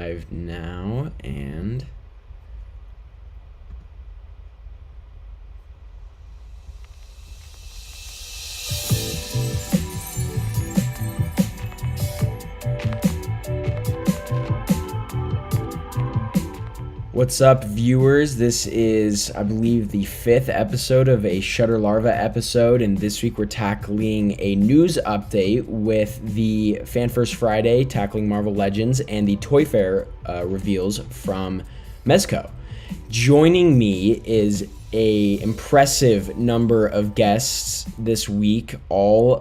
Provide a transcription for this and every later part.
live now, and what's up, viewers? This is, I believe, the 5th episode of a Shutter Larva episode, and this week we're tackling a news update with the Fan First Friday, tackling Marvel Legends, and the Toy Fair reveals from Mezco. Joining me is a impressive number of guests this week, all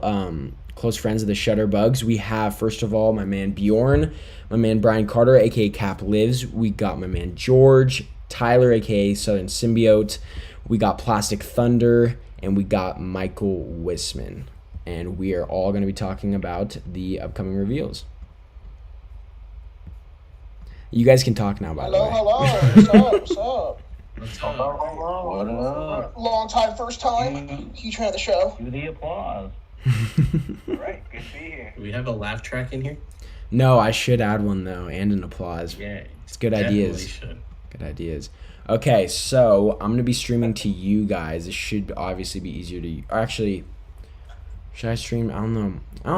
close friends of the ShutterBugs. We have, first of all, my man Bjorn, my man Brian Carter, aka Cap Lives. We got my man George, Tyler, aka Southern Symbiote. We got Plastic Thunder, and we got Michael Wisman. And we are all going to be talking about the upcoming reveals. You guys can talk now, by the way. Hello. What's up? What's up? What up? Long time, first time. Huge fan of the show. Do the applause. Right, good to be here. Do we have a laugh track in here? No, I should add one, though, and an applause. Yeah. It's good ideas. Should. Good ideas. Okay, so I'm going to be streaming to you guys. It should obviously be easier to... Or actually, should I stream? I don't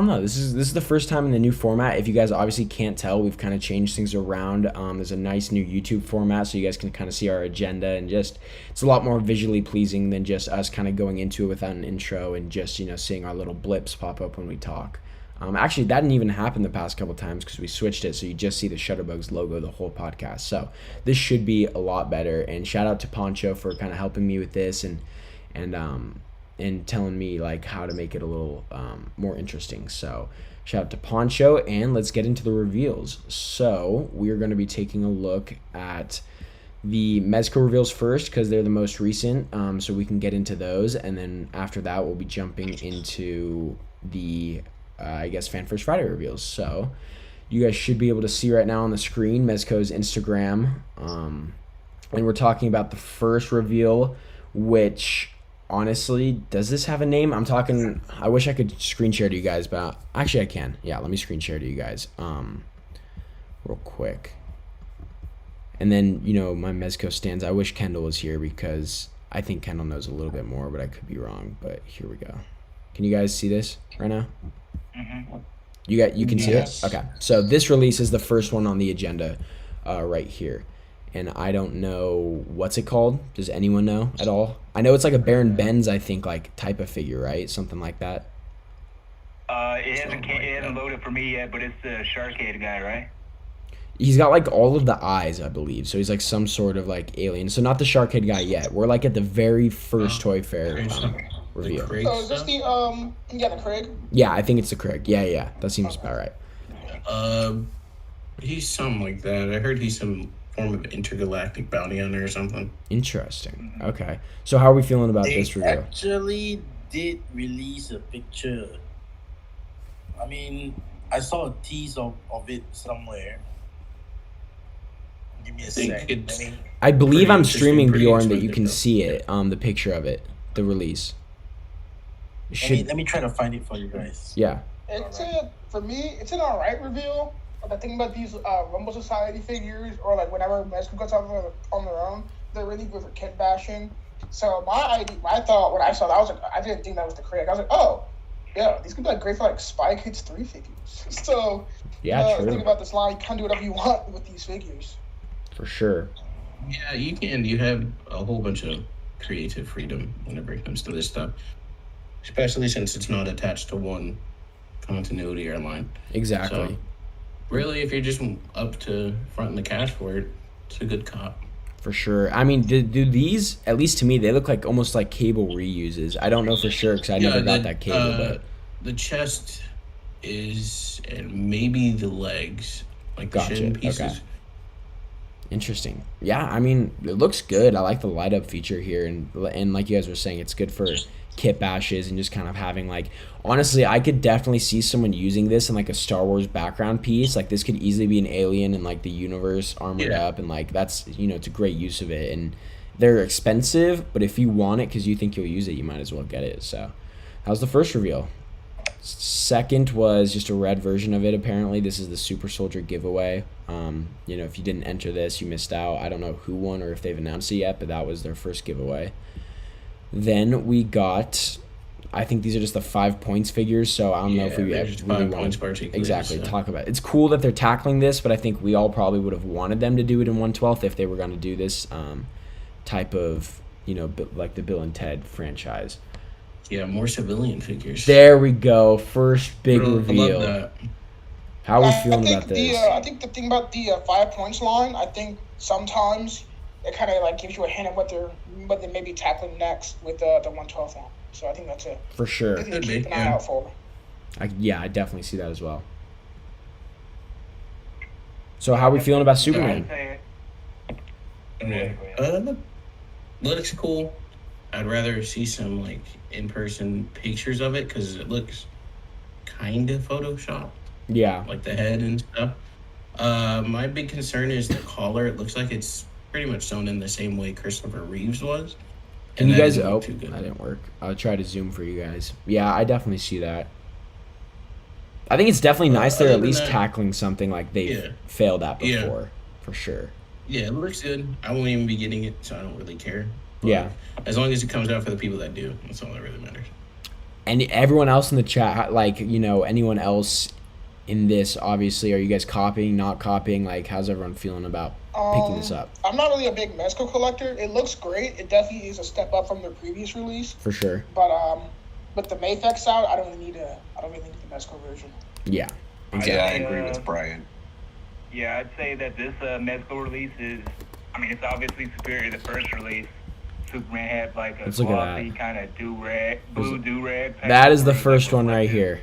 know. This is the first time in the new format. If you guys obviously can't tell, we've kind of changed things around. There's a nice new YouTube format, so you guys can kind of see our agenda, and just it's a lot more visually pleasing than just us kind of going into it without an intro and just, seeing our little blips pop up when we talk. Actually, that didn't even happen the past couple times because we switched it, so you just see the ShutterBugs logo the whole podcast. So this should be a lot better. And shout out to Poncho for kind of helping me with this and telling me like how to make it a little more interesting. So shout out to Poncho, and let's get into the reveals. So we are going to be taking a look at the Mezco reveals first because they're the most recent, so we can get into those, and then after that we'll be jumping into the Fan First Friday reveals. So you guys should be able to see right now on the screen Mezco's Instagram, and we're talking about the first reveal, which honestly, does this have a name? I wish I could screen share to you guys, but actually I can. Yeah, let me screen share to you guys real quick. And then, my Mezco stands. I wish Kendall was here because I think Kendall knows a little bit more, but I could be wrong. But here we go. Can you guys see this right now? Mm-hmm. You can see it? Okay. So this release is the first one on the agenda right here. And I don't know, what's it called? Does anyone know at all? I know it's like a Baron Benz, I think, like type of figure, right? Something like that. It hasn't loaded for me yet, but it's the Sharkade guy, right? He's got like all of the eyes, I believe. So he's like some sort of like alien. So not the Sharkhead guy yet. We're like at the very first Toy Fair reveal. So is this the the Craig? Yeah, I think it's the Craig. Yeah. That seems about right. He's something like that. I heard he's some form of intergalactic bounty hunter or something. Interesting. Okay. So how are we feeling about this They reveal? actually did release a picture. I mean, I saw a tease of it somewhere. Give me a second. I believe I'm interesting, streaming, pretty Bjorn, that you expensive, can though. see it, the picture of it, the release. Let me try to find it for you guys. Yeah. For me, it's an alright reveal. But the thing about these Rumble Society figures, or like whenever Mezco goes out on their own, they're really good for kit bashing. So my thought when I saw that, I was like, I didn't think that was the Craig. I was like, oh, yeah, these could be like great for like Spy Kids 3 figures. So Yeah, the thing true. about this line, you can do whatever you want with these figures. For sure. Yeah, you can. You have a whole bunch of creative freedom whenever it comes to this stuff. Especially since it's not attached to one continuity or line. Exactly. So, really, if you're just up to fronting the cash for it, it's a good cop. For sure. I mean, do these, at least to me, they look like almost like cable reuses. I don't know for sure because I never got that cable, but the chest is, and maybe the legs, like the Gotcha, shin pieces. okay. Interesting. Yeah, I mean, it looks good. I like the light up feature here, and like you guys were saying, it's good for kit bashes and just kind of having like, honestly, I could definitely see someone using this in like a Star Wars background piece. Like this could easily be an alien in like the universe armored up, and like that's, it's a great use of it. And they're expensive, but if you want it because you think you'll use it, you might as well get it. So how's the first reveal? Second was just a red version of it. Apparently, this is the Super Soldier giveaway. If you didn't enter this, you missed out. I don't know who won or if they've announced it yet, but that was their first giveaway. Then we got, I think these are just the 5 points figures, so I don't know if we really want to exactly talk about it. It's cool that they're tackling this, but I think we all probably would have wanted them to do it in 1/12 if they were going to do this type of, like the Bill and Ted franchise. Yeah, more civilian figures. There we go. First big reveal. I love that. How are we feeling about this? I think the thing about the 5 points line, I think sometimes it kind of like gives you a hint of what they may be tackling next with the 1/12 line. So I think that's it. For sure. Keep an eye out for. I definitely see that as well. So how are we feeling about Superman? Looks cool. I'd rather see some like in-person pictures of it because it looks kind of photoshopped. Yeah. Like the head and stuff. My big concern is the collar. It looks like it's pretty much sewn in the same way Christopher Reeves was. Can you guys? Oh, that didn't work. I'll try to zoom for you guys. Yeah, I definitely see that. I think it's definitely nice they're at least tackling something like they've failed at before, for sure. Yeah, it looks good. I won't even be getting it, so I don't really care. But yeah. As long as it comes out for the people that do, that's all that really matters. And everyone else in the chat, like, anyone else in this, obviously, are you guys copying, not copying? Like, how's everyone feeling about picking this up? I'm not really a big Mezco collector. It looks great. It definitely is a step up from their previous release. For sure. But with the Mayfex out, I don't really need the Mezco version. Yeah. Exactly. Yeah, I agree with Brian. Yeah, I'd say that this Mezco release is, it's obviously superior to the first release. Superman had like a glossy kind of blue do-rag. That is the first one right here.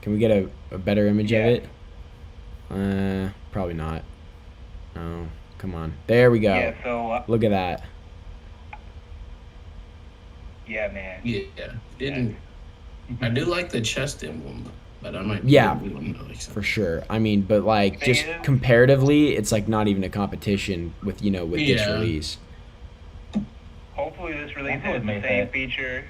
Can we get a better image of it? Probably not. Oh, come on. There we go. Yeah, so look at that. Yeah, man. Yeah. I do like the chest emblem, but I might. For sure. But like just comparatively, it's like not even a competition with this release. Hopefully this release has the same feature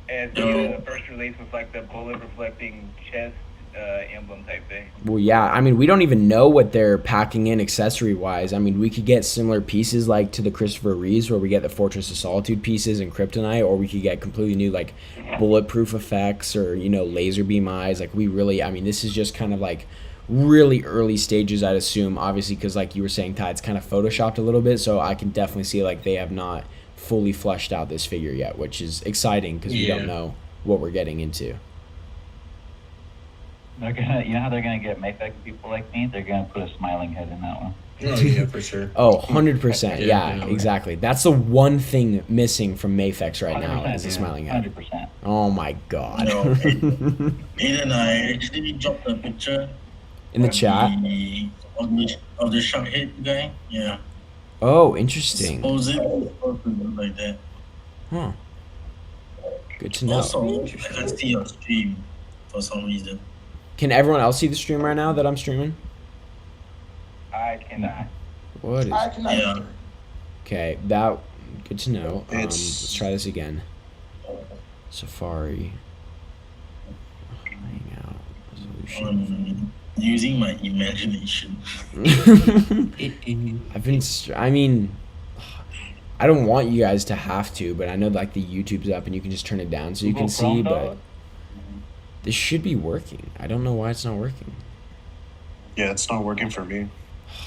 as the first release with like the bullet reflecting chest emblem type thing. Well, yeah. We don't even know what they're packing in accessory wise. We could get similar pieces like to the Christopher Reeves where we get the Fortress of Solitude pieces and Kryptonite, or we could get completely new like bulletproof effects or laser beam eyes. Like we really, this is just kind of like really early stages, I'd assume, obviously, because like you were saying, Ty, it's kind of photoshopped a little bit, so I can definitely see like they have not fully fleshed out this figure yet, which is exciting because we don't know what we're getting into. They're gonna, how they're gonna get Mayfex people like me? They're gonna put a smiling head in that one. Oh yeah, for sure. 100%. Yeah, exactly. That's the one thing missing from Mayfex right now is the smiling head. 100%. Oh my god. Aiden, I actually dropped a picture in the chat of the shark head guy. Yeah. Oh, interesting. Suppose it like that. Huh. Good to know. Also, I can see your stream for some reason. Can everyone else see the stream right now that I'm streaming? I cannot. What is? I cannot. Yeah. Okay, that good to know. Let's try this again. Safari. Hangout resolution. Using my imagination. I've been. I don't want you guys to have to, but I know like the YouTube's up and you can just turn it down so you can see. But this should be working. I don't know why it's not working. Yeah, it's not working for me.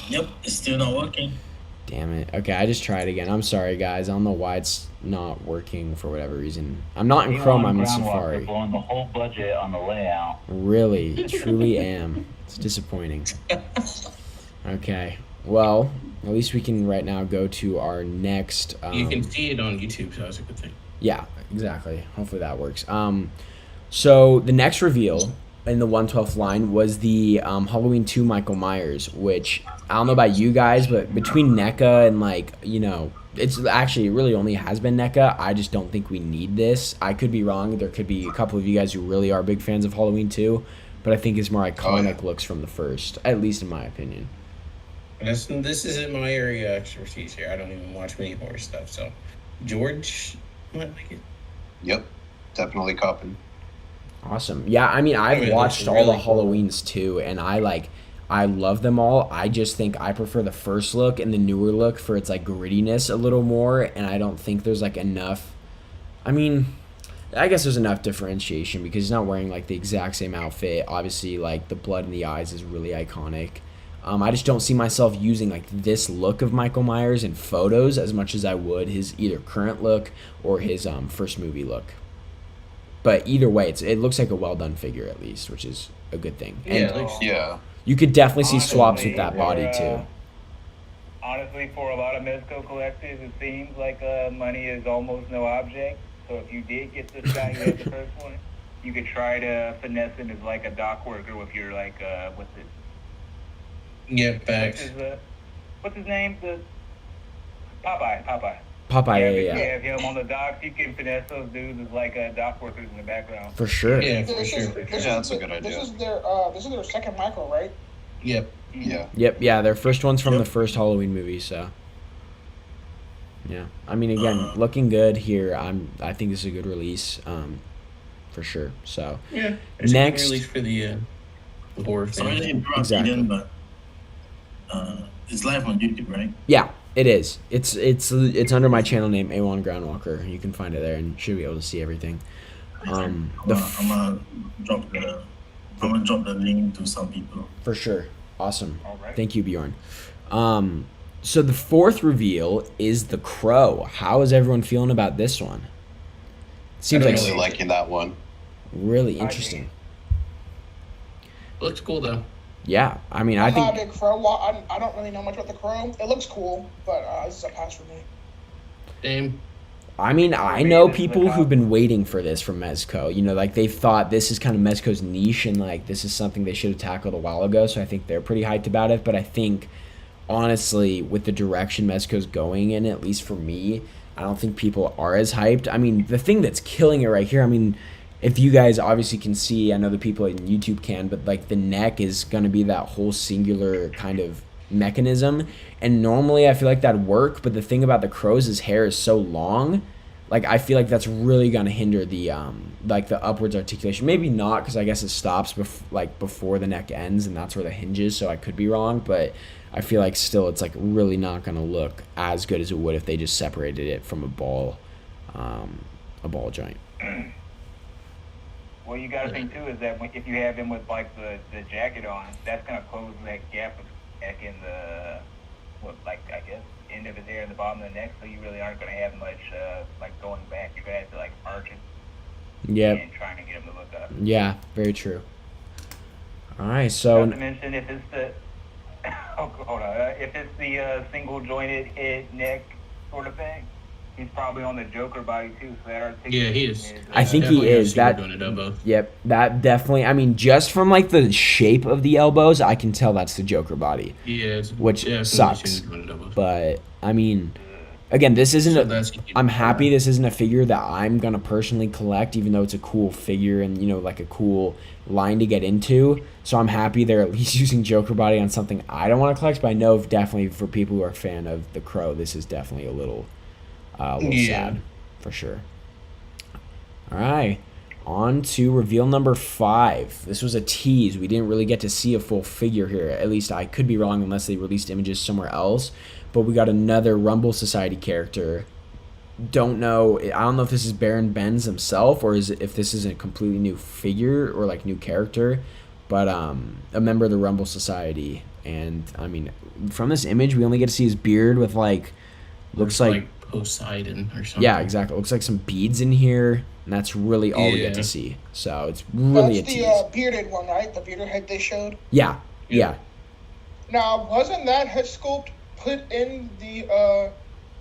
Yep, it's still not working. Damn it. Okay, I just tried again. I'm sorry, guys. I don't know why it's not working for whatever reason. I'm not in Chrome. I'm in Safari. Blowing the whole budget on the layout. Really, truly am. It's disappointing. Okay. Well, at least we can right now go to our next. You can see it on YouTube, so that's a good thing. Yeah, exactly. Hopefully that works. So the next reveal in the 1/12 line was the Halloween 2 Michael Myers, which I don't know about you guys, but between NECA and like, it's actually, it really only has been NECA. I just don't think we need this. I could be wrong. There could be a couple of you guys who really are big fans of Halloween 2, but I think it's more iconic looks from the first, at least in my opinion. This isn't my area of expertise here. I don't even watch many horror stuff, so George might like it. Yep, definitely copping. Awesome. Yeah, I mean, I've it watched looks all the really cool. Halloweens too, and I love them all. I just think I prefer the first look and the newer look for its like grittiness a little more, and I don't think there's like enough. I mean, I guess there's enough differentiation because he's not wearing like the exact same outfit. Obviously, like the blood in the eyes is really iconic. I just don't see myself using like this look of Michael Myers in photos as much as I would his either current look or his first movie look. But either way, it looks like a well done figure at least, which is a good thing. And Yeah, like, Yeah. you could definitely see swaps with that Honestly, body too. Honestly, for a lot of Mezco collectors, it seems like money is almost no object. So if you did get this guy who had the first one, you could try to finesse him as like a dock worker with your like what's it? get back. What's his name? The Popeye. Popeye, If yeah. you have him on the docks, you can finesse those dudes as like dock workers in the background. For sure. Yeah, This for is- sure. this Yeah, is that's a the- good idea. This is their second Michael, right? Yep. Yeah. Yep, yeah, their first one's from the first Halloween movie, so yeah. I mean, again, looking good here. I think this is a good release, for sure. So Yeah. It's Next- a good release for the horror Sorry to fan. interrupt Exactly. again, but it's live on YouTube, right? yeah, it is. It's under my channel name A1 Groundwalker. You can find it there and should be able to see everything. The I'm gonna drop the link to some people. For sure. Awesome. All right. Thank you, Bjorn. So the fourth reveal is the Crow. How is everyone feeling about this one? Seems I'm like really liking that one. really interesting. Looks cool though. Yeah, I mean, I I'm not a think big Crow. I don't really know much about the Crow. It looks cool, but this is a pass for me. Same. I mean, I know people who've been waiting for this from Mezco. You know, like they thought this is kind of Mezco's niche and like this is something they should have tackled a while ago. So I think they're pretty hyped about it. But I think, honestly, with the direction Mezco's going in, at least for me, I don't think people are as hyped. I mean, the thing that's killing it right here, I mean, if you guys obviously can see, I know the people in YouTube can, but like the neck is going to be that whole singular kind of mechanism, and normally I feel like that'd work, but the thing about the Crow's hair is so long, like I feel like that's really gonna hinder the like the upwards articulation. Maybe not, because I guess it stops before the neck ends, and that's where the hinge is, so I could be wrong, but I feel like still it's like really not gonna look as good as it would if they just separated it from a ball joint. Well, you got to think too is that if you have him with like the jacket on, that's gonna close that gap back in the I guess end of his hair and the bottom of the neck. So you really aren't gonna have much like going back. You're gonna have to like arch it Yep. and trying to get him to look up. Yeah, very true. All right, so Not to mention if it's the hold on, if it's the single jointed head neck sort of thing, he's probably on the Joker body too. So that Yeah, he is. I think he Definitely is. have That- seen him doing it, elbow. Yep, that definitely. I mean, just from like the shape of the elbows, I can tell that's the Joker body. Yeah, it's Which definitely sucks. seen him doing it, elbow. But I mean, again, this isn't. So A, that's- I'm happy this isn't a figure that I'm gonna personally collect, even though it's a cool figure and like a cool line to get into. So I'm happy they're at least using Joker body on something I don't want to collect. But I know definitely for people who are a fan of the Crow, this is definitely a little Yeah. sad, for sure. All right. On to reveal number 5. This was a tease. We didn't really get to see a full figure here. At least I could be wrong unless they released images somewhere else. But we got another Rumble Society character. Don't know. I don't know if this is Baron Benz himself or if this is a completely new figure or like new character. But a member of the Rumble Society. And I mean, from this image, we only get to see his beard with like, looks like Poseidon or something. yeah, exactly. It looks like some beads in here, and that's really all we get Yeah. to see. So it's really That's a tease. the bearded one, right? The bearded head they showed. Yeah, yeah. Now, wasn't that head sculpt put in the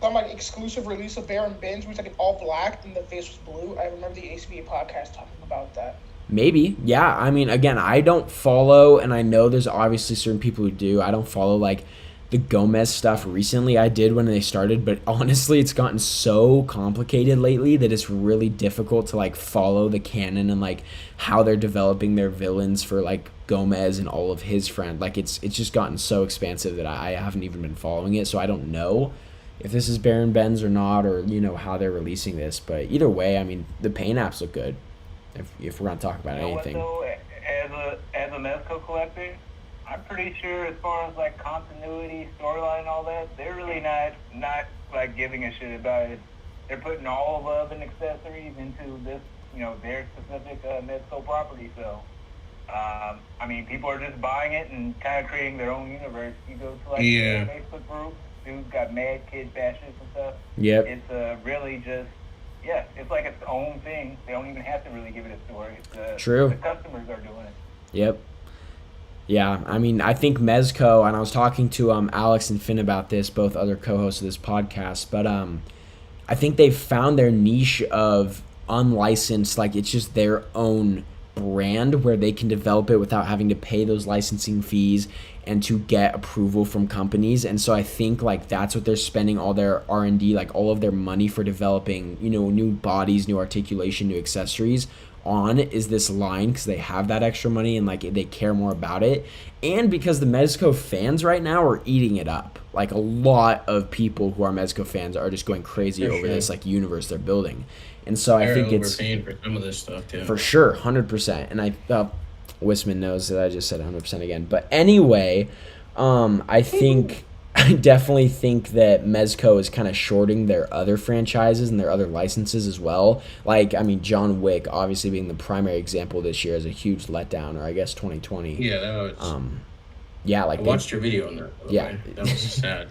some like exclusive release of Baron Benz, which like all black and the face was blue? I remember the ACBA podcast talking about that. Maybe. Yeah. I mean, again, I don't follow, and I know there's obviously certain people who do. I don't follow like the Gomez stuff recently. I did when they started, but honestly, it's gotten so complicated lately that it's really difficult to like follow the canon and like how they're developing their villains for like Gomez and all of his friends. Like it's just gotten so expansive that I haven't even been following it, so I don't know if this is Baron Benz or not, or how they're releasing this. But either way, I mean, the paint apps look good. if we're gonna talk about You know anything. what though? As a Mezco collector, I'm pretty sure as far as like continuity, storyline, and all that, they're really not like giving a shit about it. They're putting all love and accessories into this, their specific Mezco property. So, I mean, people are just buying it and kind of creating their own universe. You go to like Yeah. the Facebook group, dude's got mad kid fashions and stuff. Yep. It's really just. Yeah, it's like its own thing. They don't even have to really give it a story. True. The customers are doing it. Yep. Yeah, I mean, I think Mezco, and I was talking to Alex and Finn about this, both other co-hosts of this podcast, but I think they've found their niche of unlicensed, like it's just their own brand where they can develop it without having to pay those licensing fees and to get approval from companies. And so I think like that's what they're spending all their R&D, like all of their money for developing, new bodies, new articulation, new accessories on, is this line, because they have that extra money and like they care more about it, and because the Mezco fans right now are eating it up. Like a lot of people who are Mezco fans are just going crazy For over sure. this like universe they're building, and so They're I think it's overpaying for some of this stuff too. for sure 100%. And Wisman knows that I just said 100% again, but anyway, I definitely think that Mezco is kind of shorting their other franchises and their other licenses as well. Like, I mean, John Wick obviously being the primary example this year is a huge letdown, or I guess 2020. Yeah, that was. Yeah, like I watched your video on that. by the Yeah. way. That was sad.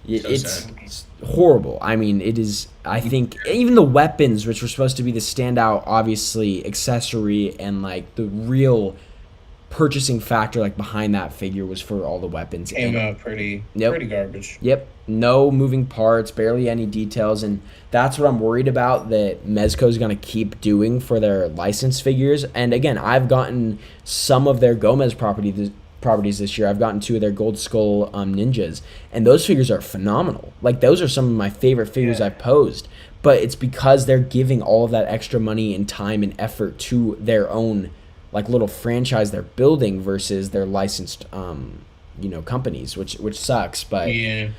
it's horrible. I mean, it is. I think even the weapons, which were supposed to be the standout, obviously accessory and like the real purchasing factor, like behind that figure, was for all the weapons. Came And- out pretty Yep. garbage. Yep, no moving parts, barely any details, and that's what I'm worried about that Mezco's going to keep doing for their licensed figures. And again, I've gotten some of their Gomez properties this year. I've gotten 2 of their Gold Skull ninjas, and those figures are phenomenal. Like, those are some of my favorite figures I've posed, but it's because they're giving all of that extra money and time and effort to their own like little franchise they're building versus their licensed companies, which sucks. But Yeah.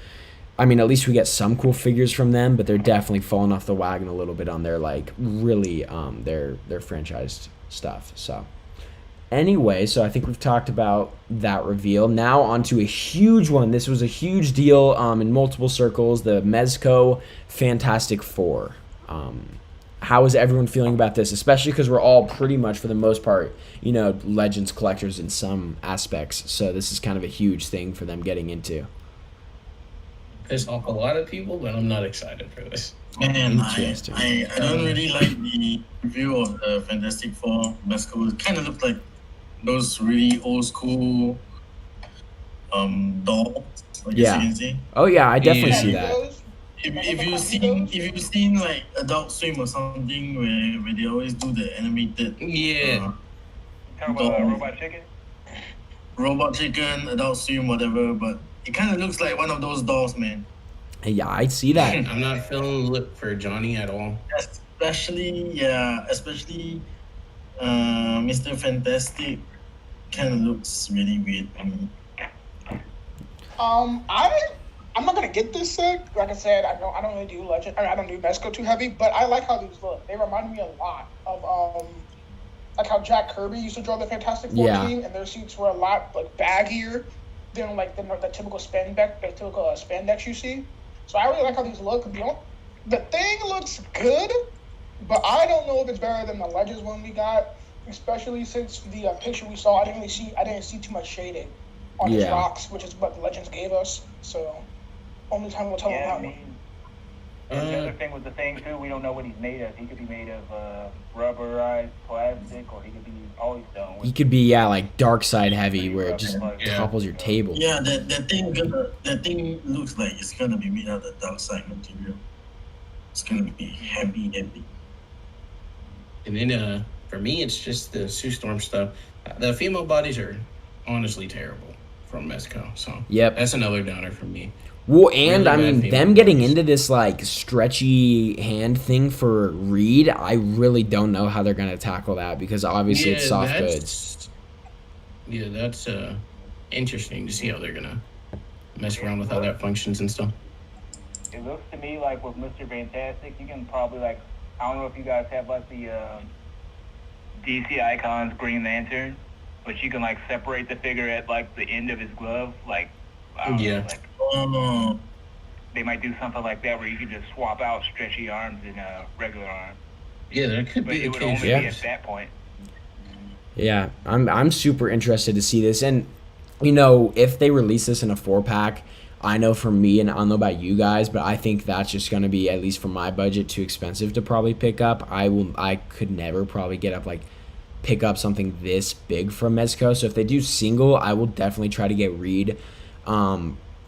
I mean, at least we get some cool figures from them, but they're definitely falling off the wagon a little bit on their like really their franchised stuff. So anyway, so I think we've talked about that reveal. Now on to a huge one. This was a huge deal in multiple circles, the Mezco Fantastic Four. How is everyone feeling about this, especially because we're all pretty much, for the most part, Legends collectors in some aspects. So this is kind of a huge thing for them getting into. Pissed off a lot of people, but I'm not excited for this. And Interesting. I don't really like the review of the Fantastic Four Mezco. It kind of looked like those really old school dolls, I guess Yeah. you can say. Oh yeah, I definitely Yeah. see that. Those- If you've seen like Adult Swim or something where they always do the animated Yeah. Talking about Robot Chicken? Robot Chicken, Adult Swim, whatever, but it kind of looks like one of those dolls, man. Yeah, I see that. I'm not feeling the look for Johnny at all. Especially Mr. Fantastic kind of looks really weird to me. I'm not gonna get this sick. Like I said, I don't really do Legend. I don't do Mezco too heavy, but I like how these look. They remind me a lot of like how Jack Kirby used to draw the Fantastic Four Yeah. team, and their suits were a lot like baggier than like the typical spandex you see. So I really like how these look. The thing looks good, but I don't know if it's better than the Legends one we got, especially since the picture we saw. I didn't see too much shading on his Yeah. rocks, which is what the Legends gave us. So only time will tell on Yeah, I that one. mean, and the other thing with the thing too, we don't know what he's made of. He could be made of rubberized plastic, or he could be always stone. He could be like dark side heavy, where it just Yeah. topples your table. Yeah, that thing looks like it's gonna be made out of dark side material. It's gonna be heavy. And then for me, it's just the Sue Storm stuff. The female bodies are honestly terrible from Mezco. So Yep. that's another downer for me. Well, and Really I bad mean, female them getting bodies. into this like stretchy hand thing for Reed, I really don't know how they're gonna tackle that, because obviously it's soft goods. Yeah, that's interesting to see how they're gonna mess around with how that functions and stuff. It looks to me like with Mr. Fantastic, you can probably like, I don't know if you guys have like the DC Icon's Green Lantern, but you can like separate the figure at like the end of his glove, like I don't Yeah. know, like Oh, they might do something like that where you can just swap out stretchy arms and regular arms. Yeah, there could But be it would only be occasions. at that point. Yeah, I'm super interested to see this, and you know, if they release this in a 4-pack, I know for me, and I don't know about you guys, but I think that's just going to be, at least for my budget, too expensive to probably pick up. I could never probably get up like pick up something this big from Mezco. So if they do single, I will definitely try to get Reed.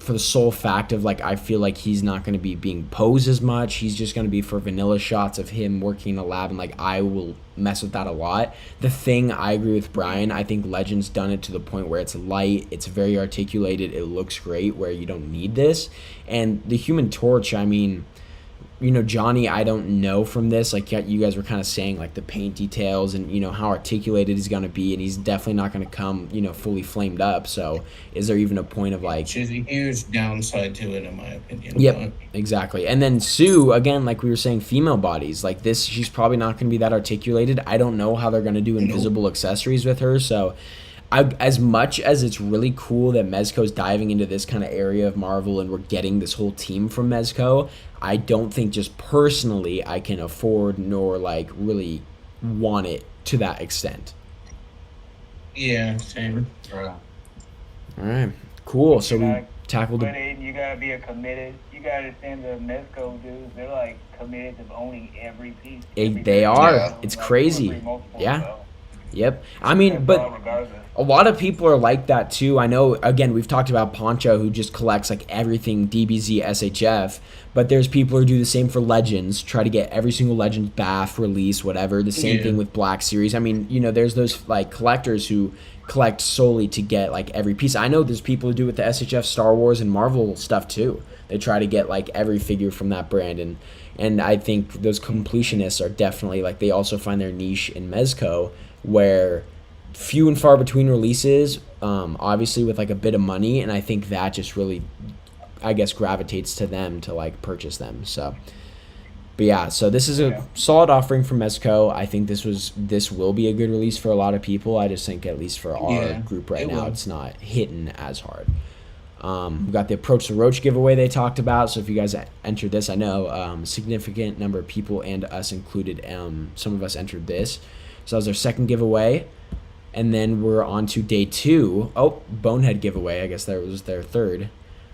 For the sole fact of like I feel like he's not going to be being posed as much. He's just going to be for vanilla shots of him working in a lab, and like I will mess with that a lot. The thing, I agree with Brian. I think Legend's done it to the point where it's light, it's very articulated, it looks great, where you don't need this. And the Human Torch, I mean, you know, Johnny, I don't know from this, like you guys were kind of saying, like the paint details and, you know, how articulated he's going to be, and he's definitely not going to come, you know, fully flamed up. So is there even a point of like... Which is a huge downside to it, in my opinion. Yep, But exactly. And then Sue, again, like we were saying, female bodies, like this, she's probably not going to be that articulated. I don't know how they're going to do invisible accessories with her. So as much as it's really cool that Mezco's diving into this kind of area of Marvel and we're getting this whole team from Mezco, I don't think just personally I can afford nor like really want it to that extent. yeah, same. All right, cool. So we gotta tackled But it. you gotta be you gotta understand the Mezco dudes, they're like committed to owning every piece. They are. Yeah. It's Like, crazy. 2 or 3 multiples, Yeah. so Yep. I mean, that's but all regardless. a lot of people are like that too. I know, again, we've talked about Poncho, who just collects like everything DBZ, SHF, but there's people who do the same for Legends, try to get every single Legends BAF release, whatever. The same Yeah. thing with Black Series. I mean, you know, there's those like collectors who collect solely to get like every piece. I know there's people who do with the SHF, Star Wars, and Marvel stuff too. They try to get like every figure from that brand, and I think those completionists are definitely like, they also find their niche in Mezco, where few and far between releases, obviously with like a bit of money, and I think that just really, I guess, gravitates to them to like purchase them. So, but yeah, so this is a solid offering from Mezco. I think this will be a good release for a lot of people. I just think, at least for our Yeah, group right it now, will. it's not hitting as hard. We got the Approach the Roach giveaway they talked about. So if you guys entered this, I know a significant number of people, and us included, some of us entered this. So that was our second giveaway. And then we're on to day 2. Oh, Bonehead giveaway. I guess that was their third.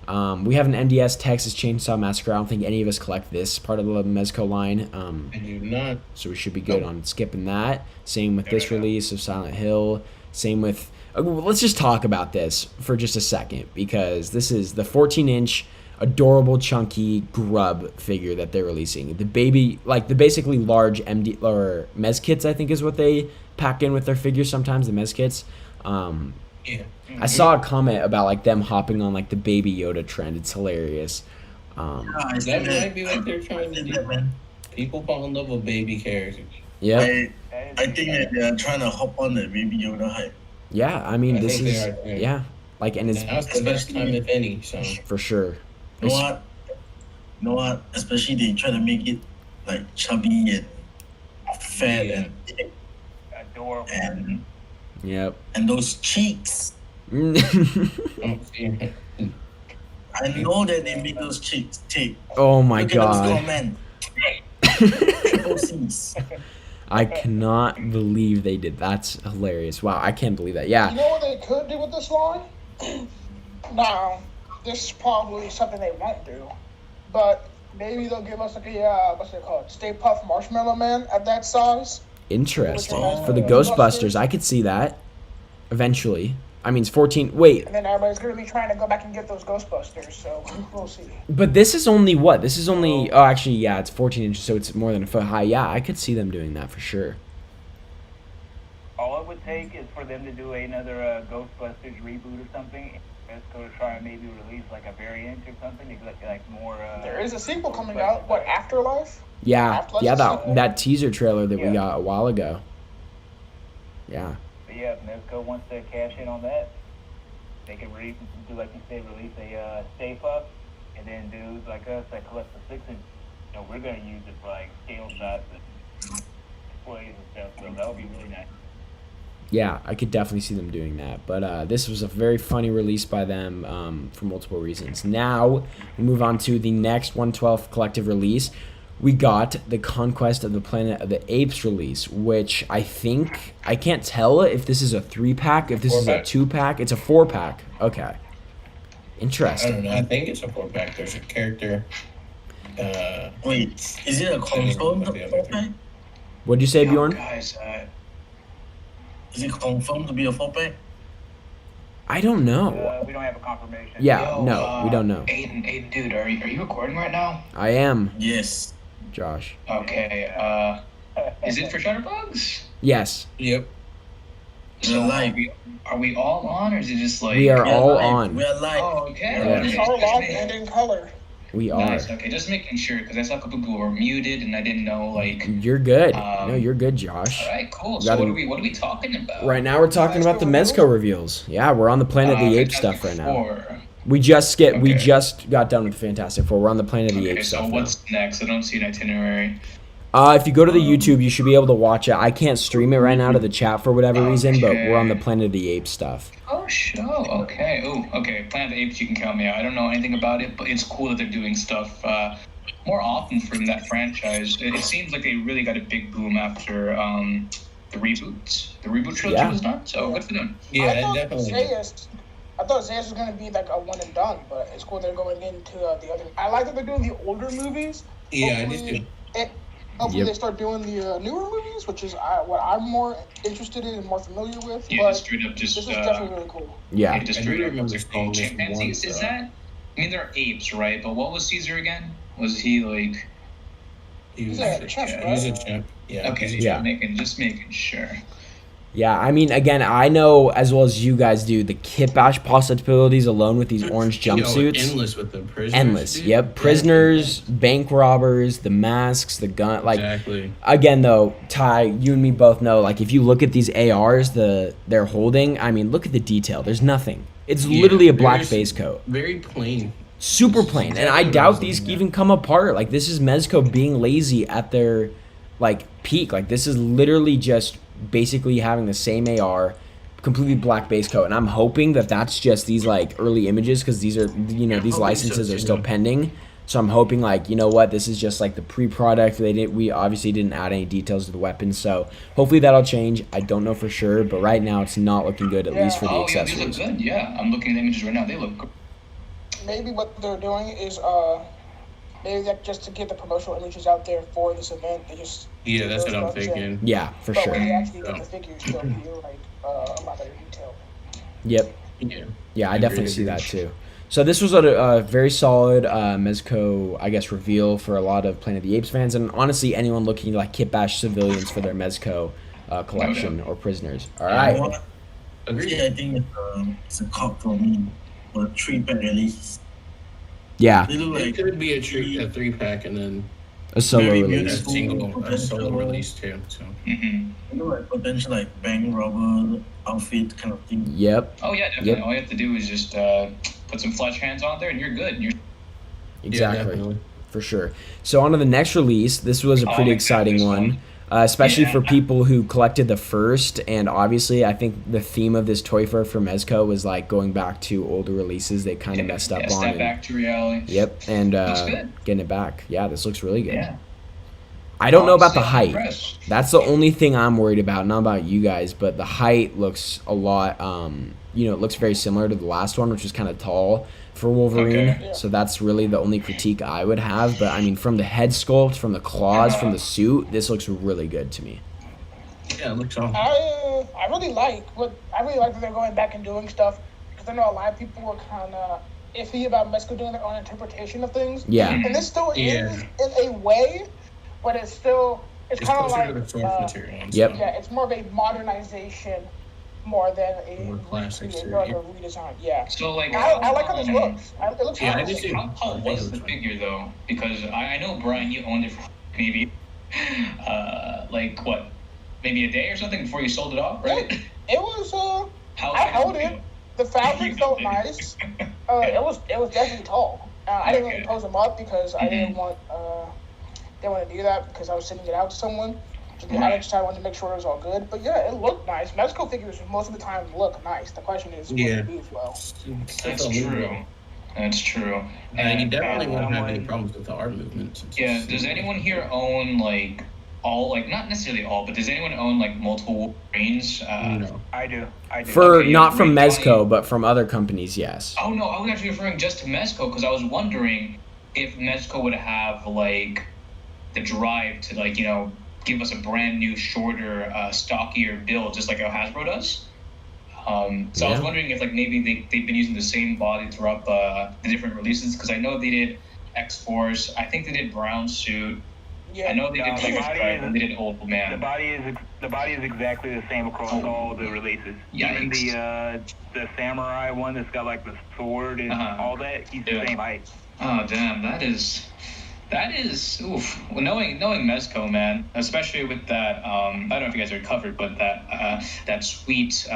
We have an NDS Texas Chainsaw Massacre. I don't think any of us collect this part of the Mezco line. I do not. So we should be good Nope. on skipping that. Same with this release of Silent Hill. Same with... let's just talk about this for just a second, because this is the 14-inch adorable chunky grub figure that they're releasing. The baby, like the basically large MD or Mez kits, I think is what they pack in with their figures sometimes, the Mez kits. Yeah. I saw a comment about like them hopping on like the Baby Yoda trend. It's hilarious. yeah, I see That that. might be what they're trying to I see do. that, man. People fall in love with baby characters. Yeah, I think that they're trying to hop on the Baby Yoda hype. yeah. I mean, I this think is they are, yeah. yeah, like, and it's Now's the best time, if any. So for sure. You know what? Especially they try to make it like chubby and fat Yeah. and thick Adorable. Yep. and those cheeks. don't see. I know that they make those cheeks thick. Oh my Look at those god. little men. Triple C's. I cannot believe they did. That's hilarious. Wow, I can't believe that. You Yeah. know what they could do with this line? Now, this is probably something they won't do, but maybe they'll give us like a what's it called? Stay Puft Marshmallow Man at that size. Interesting. Oh. For the Ghostbusters, I could see that eventually. I mean, it's 14. Wait, And then everybody's gonna be trying to go back and get those Ghostbusters, so we'll see. but this is only what? This is only. Oh, actually, yeah, it's 14 inches, so it's more than a foot high. Yeah, I could see them doing that for sure. All it would take is for them to do another Ghostbusters reboot or something. Let's go to try and maybe release like a variant or something to get like more. There is a sequel coming out. What, Afterlife? Yeah, Afterlife yeah, is that sequel? that teaser trailer that we Yeah. got a while ago. Yeah. But yeah, if Mezco wants to cash in on that, they can do like you said, release a Stay Puft, and then dudes like us that collect the 6-inch, we're gonna use it for like scale shots. And displays and stuff. So that would be really nice. Yeah, I could definitely see them doing that. But this was a very funny release by them for multiple reasons. Now we move on to the next 112th collective release. We got the Conquest of the Planet of the Apes release, which I can't tell if this is a 3-pack, if this is a 2-pack. It's a 4-pack. Okay. I Interesting. don't know. I think it's a 4-pack. There's a character. Wait, is it a confirmed 4-pack? What'd you say, Bjorn? Guys, Is it confirmed to be a 4-pack? I don't know. We don't have a confirmation. Yeah, no, we don't know. Aiden, dude, are you recording right now? I am, Yes. Josh. Okay, is it for ShutterBugs? Yes, Yep. We're live. Are we all on, or is it just like... we are We are all live. on. We are live. Oh, okay. Yeah. It's Okay, all just locked making- and in color. We are. Nice. Okay, just making sure, because I saw a couple people were muted, and I didn't know, like... You're good. Um, No, you're good, Josh. All right, cool. Gotta- So what are we talking about? Right now we're talking about the Mezco reveals. Yeah, we're on the Planet of the Apes stuff right now. Four. We just Okay. got done with Fantastic Four. We're on the Planet of the Okay, Apes so stuff what's next? I don't see an itinerary. now. If you go to the YouTube, you should be able to watch it. I can't stream it right now to the chat for whatever reason, but we're on the Okay. Planet of the Apes stuff. Oh, show. Okay. Oh, okay. Planet of the Apes, you can count me out. I don't know anything about it, but it's cool that they're doing stuff more often from that franchise. It seems like they really got a big boom after the reboot. The reboot trilogy Yeah. was done, so good for them. Yeah, I it thought definitely. I thought Zayas was gonna be like a one and done, but it's cool they're going into the other. I like that they're doing the older movies. Yeah, I just Hopefully do. Hopefully Yep. they start doing the newer movies, which is what I'm more interested in and more familiar with. Yeah, but just straight up this just is definitely really cool. Yeah. just I straight do up remember what's it called? seeing this Chimpanzees? once, Is that? I mean, they're apes, right? But what was Caesar again? Was he like? He was, Yeah, a chef, chimp. right? He was a chimp. Yeah. Okay, he's a Yeah. just making sure. Yeah, I mean, again, I know as well as you guys do the kit bash possibilities alone with these orange Yo, jumpsuits. endless with the prisoners. Endless. dude. Yep. Yeah. Prisoners, bank robbers, the masks, the gun. Like, Exactly. again, though, Ty, you and me both know, like, if you look at these ARs they're holding, I mean, look at the detail. There's nothing. It's Yeah, literally a black there's- base coat. Very plain. Super plain. And I exactly what I doubt was these looking at. even come apart. Like, this is Mezco being lazy at their, like, peak. Like, this is literally just basically having the same AR, completely black base coat. And I'm hoping that that's just these, like, early images because these are, you know, these hoping licenses so, are still too. pending. So I'm hoping, like, you know what, this is just like the pre-product. We obviously didn't add any details to the weapons, so hopefully that'll change. I don't know for sure, but right now it's not looking good, at least for the Oh yeah, these look accessories. good. Yeah, I'm looking at the images right now. They look good. Maybe what they're doing is maybe that just to get the promotional images out there for this event. They just Yeah, do that's those what I'm ones, and- thinking. Yeah, for But when sure. they actually get Yeah. the figures, they'll be like a lot better detail. Yep. Yeah. Yeah, I Agreed, definitely see agreed. that too. So this was a very solid Mezco, I guess, reveal for a lot of Planet of the Apes fans, and honestly anyone looking to like kit bash civilians for their Mezco collection or prisoners. All right. What? Agreed. I think it's a cop for me. For a 3-pack release. Yeah, They look It like could be a 3-pack and then a solo Very a release. solo release too. So Mm-hmm. they look like potential like bank robber outfit kind of thing. Yep, Oh yeah, definitely. Yep. All you have to do is just put some flesh hands on there, and you're good. You're yeah, exactly. definitely. For sure. So on to the next release. This was a Oh, pretty my God, exciting this one, one. especially Yeah. for people who collected the first. And obviously, I think the theme of this toy fair for Mezco was like going back to older releases they kind of messed up on. Step and- back to reality. Yep, and Looks good. getting it back. Yeah, this looks really good. Yeah. I don't know about the Honestly, I'm height. impressed. That's the only thing I'm worried about. Not about you guys, but the height looks a lot. It looks very similar to the last one, which was kind of tall for Wolverine. Okay. Yeah. So that's really the only critique I would have. But I mean, from the head sculpt, from the claws, from the suit, this looks really good to me. Yeah, it looks awesome. I really like that they're going back and doing stuff because I know a lot of people were kind of iffy about Mezco doing their own interpretation of things. Yeah. And this still Yeah. is in a way, but it's kind of closer like to the source material. and Yep. stuff. yeah, it's more of a modernization more than a More classic recreate, suit, or like yeah. a redesign. Yeah. So like, I like how this looks. It looks Yeah, I nice. do too. How was the figure though? Because I know Brian, you owned it for maybe like what, maybe a day or something before you sold it off, right? It was How I held it. The fabric felt nice. It was definitely tall. I didn't really Okay. pose them up because I didn't want to do that because I was sending it out to someone. I just wanted to make sure it was all good. But yeah, it looked nice. Mezco figures most of the time look nice. The question is, will Yeah. it move well? That's true. That's true. And you definitely won't have any someone- problems with the art movement. since Yeah, it's- does anyone here own like all, like, not necessarily all, but does anyone own like multiple Wolverines? No. I do. For Okay, not from Ray Mezco, Johnny- but from other companies, yes. Oh no, I was actually referring just to Mezco because I was wondering if Mezco would have like the drive to, like, you know, give us a brand new, shorter, stockier build, just like how Hasbro does. So I was Yeah. wondering if like maybe they've been using the same body throughout the different releases, because I know they did X-Force, I think they did Brown Suit, Yeah. I know they did No, the Tiger's body Drive, is- and they did Old The Man. body is exactly the same across all the releases. Even Yikes. the samurai one that's got like the sword and all that, he's Yeah. the same height. Oh damn, that is oof. Well, knowing Mezco, man, especially with that I don't know if you guys are covered, but that sweet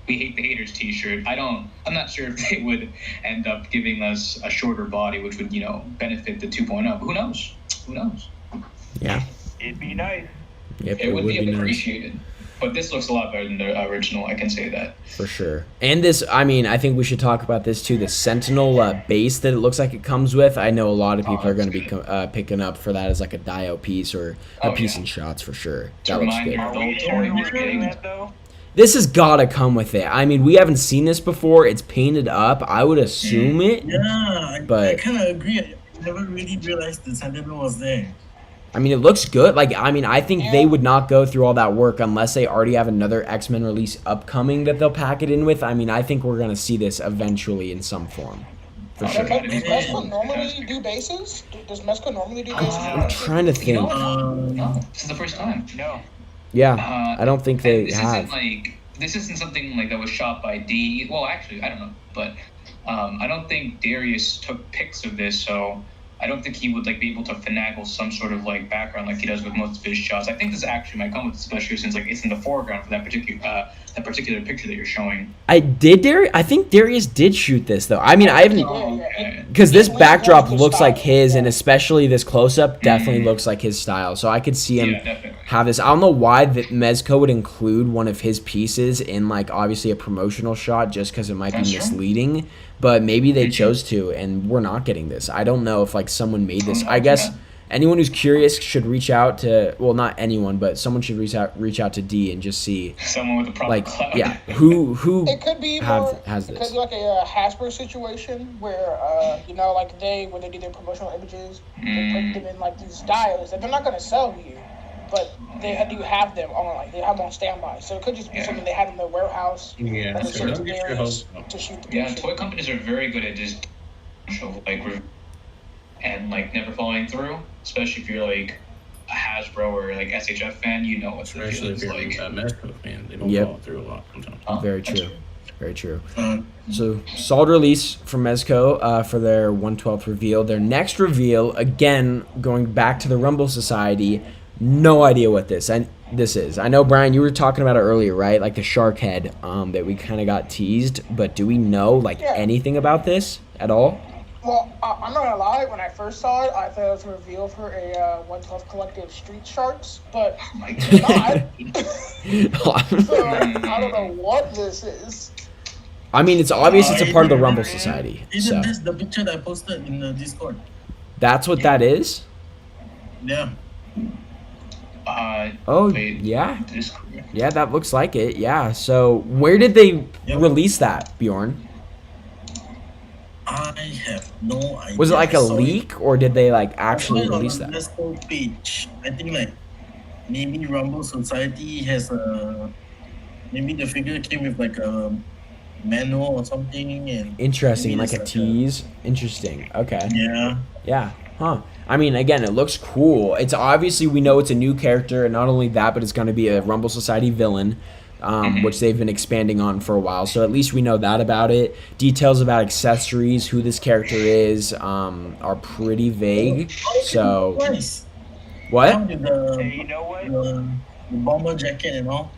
We Hate the Haters t-shirt, I'm not sure if they would end up giving us a shorter body, which would, you know, benefit the 2.0. Who knows? Yeah. It'd be nice. Yep, It would be nice. appreciated. But this looks a lot better than the original, I can say that. For sure. And this, I mean, I think we should talk about this too. The Sentinel base that it looks like it comes with. I know a lot of people are going to be picking up for that as like a Dio piece or a piece in shots for sure. To That looks remind good. you, Are we Don't sure worry, we're we're getting getting that though? This has got to come with it. I mean, we haven't seen this before. It's painted up. I would assume it. Yeah, I But- kind of agree. I never really realized the Sentinel was there. I mean, it looks good. Like, I mean, I think they would not go through all that work unless they already have another X-Men release upcoming that they'll pack it in with. I mean, I think we're going to see this eventually in some form. For Oh, sure. okay. Does Mezco normally do bases? Does Mezco normally do bases? I'm trying to You know think. what? No, this is the first time. No. Yeah, I don't think they And have. this isn't something like that was shot by D. Well, actually, I don't know, but I don't think Darius took pics of this, so I don't think he would like be able to finagle some sort of like background like he does with most of his shots. I think this actually might come with, especially since like it's in the foreground for that particular picture that you're showing. I think Darius did shoot this though. I mean, I haven't, Okay. because this Yeah, backdrop the looks style, like his, and yeah. especially this close up definitely looks like his style. So I could see him Yeah, definitely. have this. I don't know why that Mezco would include one of his pieces in like obviously a promotional shot just because it might be That's true. misleading. But maybe they chose to, and we're not getting this. I don't know if like someone made this. I guess anyone who's curious should reach out to, well, not anyone, but someone should reach out to D and just see Someone with a proper like cloud. yeah who It could be has it this. could be like a Hasbro situation where you know, like when they do their promotional images, they put them in like these styles that they're not gonna sell you, but they do have them on, like they have them on standby. So it could just be something they have in their warehouse. Yeah, that they so send don't to get your Darius hopes up. to shoot the Yeah, picture. toy companies are very good at just and like never following through, especially if you're like a Hasbro or like SHF fan, you know what the Especially if feeling's you're like. a Mezco fan, they don't Yep. follow through a lot sometimes. Oh, Very that's true. Very true. Uh, So, solid release from Mezco for their 1/12 reveal. Their next reveal, again, going back to the Rumble Society, no idea what this is. I know, Brian, you were talking about it earlier, right? Like the shark head that we kind of got teased, but do we know like Yeah. anything about this at all? Well, I'm not gonna lie. When I first saw it, I thought it was a reveal for a 112 Collective Street Sharks, but Oh my it's god. not. So I don't know what this is. I mean, it's obvious it's a part of the Rumble Society. Isn't So this the picture that I posted in the Discord? that's what that is? Yeah. Oh, wait, yeah. this- Yeah, that looks like it. Yeah. So where did they Yep. release that, Bjorn? I have no idea. Was it like a I saw it- leak, or did they like I saw actually it on release the that? Mezco page. I think like maybe Rumble Society has a, maybe the figure came with like a manual or something, and Interesting, maybe like a it's tease. Interesting. Okay. yeah. Yeah. Huh. I mean, again, it looks cool. It's obviously we know it's a new character, and not only that, but it's going to be a Rumble Society villain, which they've been expanding on for a while. So at least we know that about it. Details about accessories, who this character is, are pretty vague. So Nice. what? Down with Hey, you know what? the bomber jacket and all.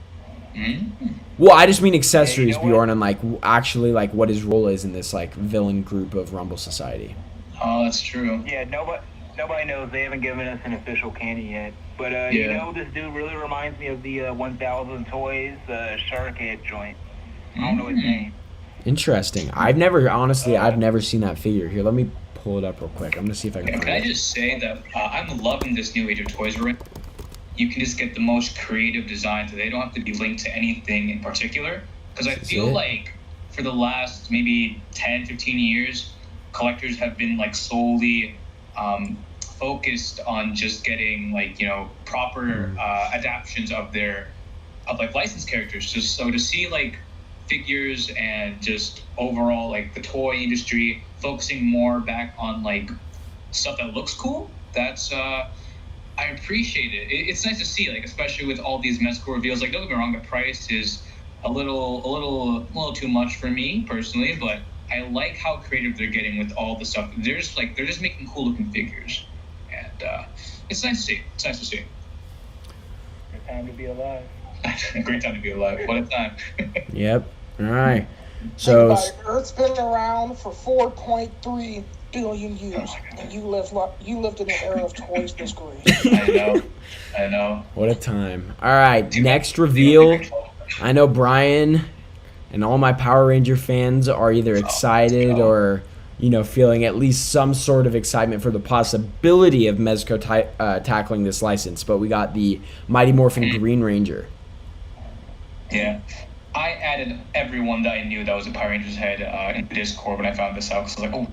Well, I just mean accessories, know what? Bjorn, and like actually like what his role is in this like villain group of Rumble Society. Oh, that's true. Yeah, nobody knows. They haven't given us an official canon yet. But you know, this dude really reminds me of the 1000 Toys Shark Head joint. I don't know his name. Interesting. I've never seen that figure. Here, let me pull it up real quick. I'm gonna see if I can find Can I it. just say that I'm loving this new age of toys we're in. You can just get the most creative designs. So they don't have to be linked to anything in particular. Because I feel like for the last maybe 10, 15 years, collectors have been like solely focused on just getting like, you know, proper adaptions of like licensed characters. So to see like figures and just overall like the toy industry focusing more back on like stuff that looks cool, that's I appreciate it. It's nice to see, like, especially with all these Mezco reveals. Like, don't get me wrong, the price is a little too much for me personally, but I like how creative they're getting with all the stuff. They're just making cool looking figures, and it's nice to see. It's nice to see. Good time to be alive. Great time to be alive. What a time. Yep. All right. So Earth's been around for 4.3 billion years, and you lived in an era of toys this great. I know. what a time. All right. Next reveal. I know Brian and all my Power Ranger fans are either excited or, you know, feeling at least some sort of excitement for the possibility of Mezco tackling this license. But we got the Mighty Morphin Green Ranger. Yeah. I added everyone that I knew that was a Power Rangers head in the Discord when I found this out. Because I was like, oh.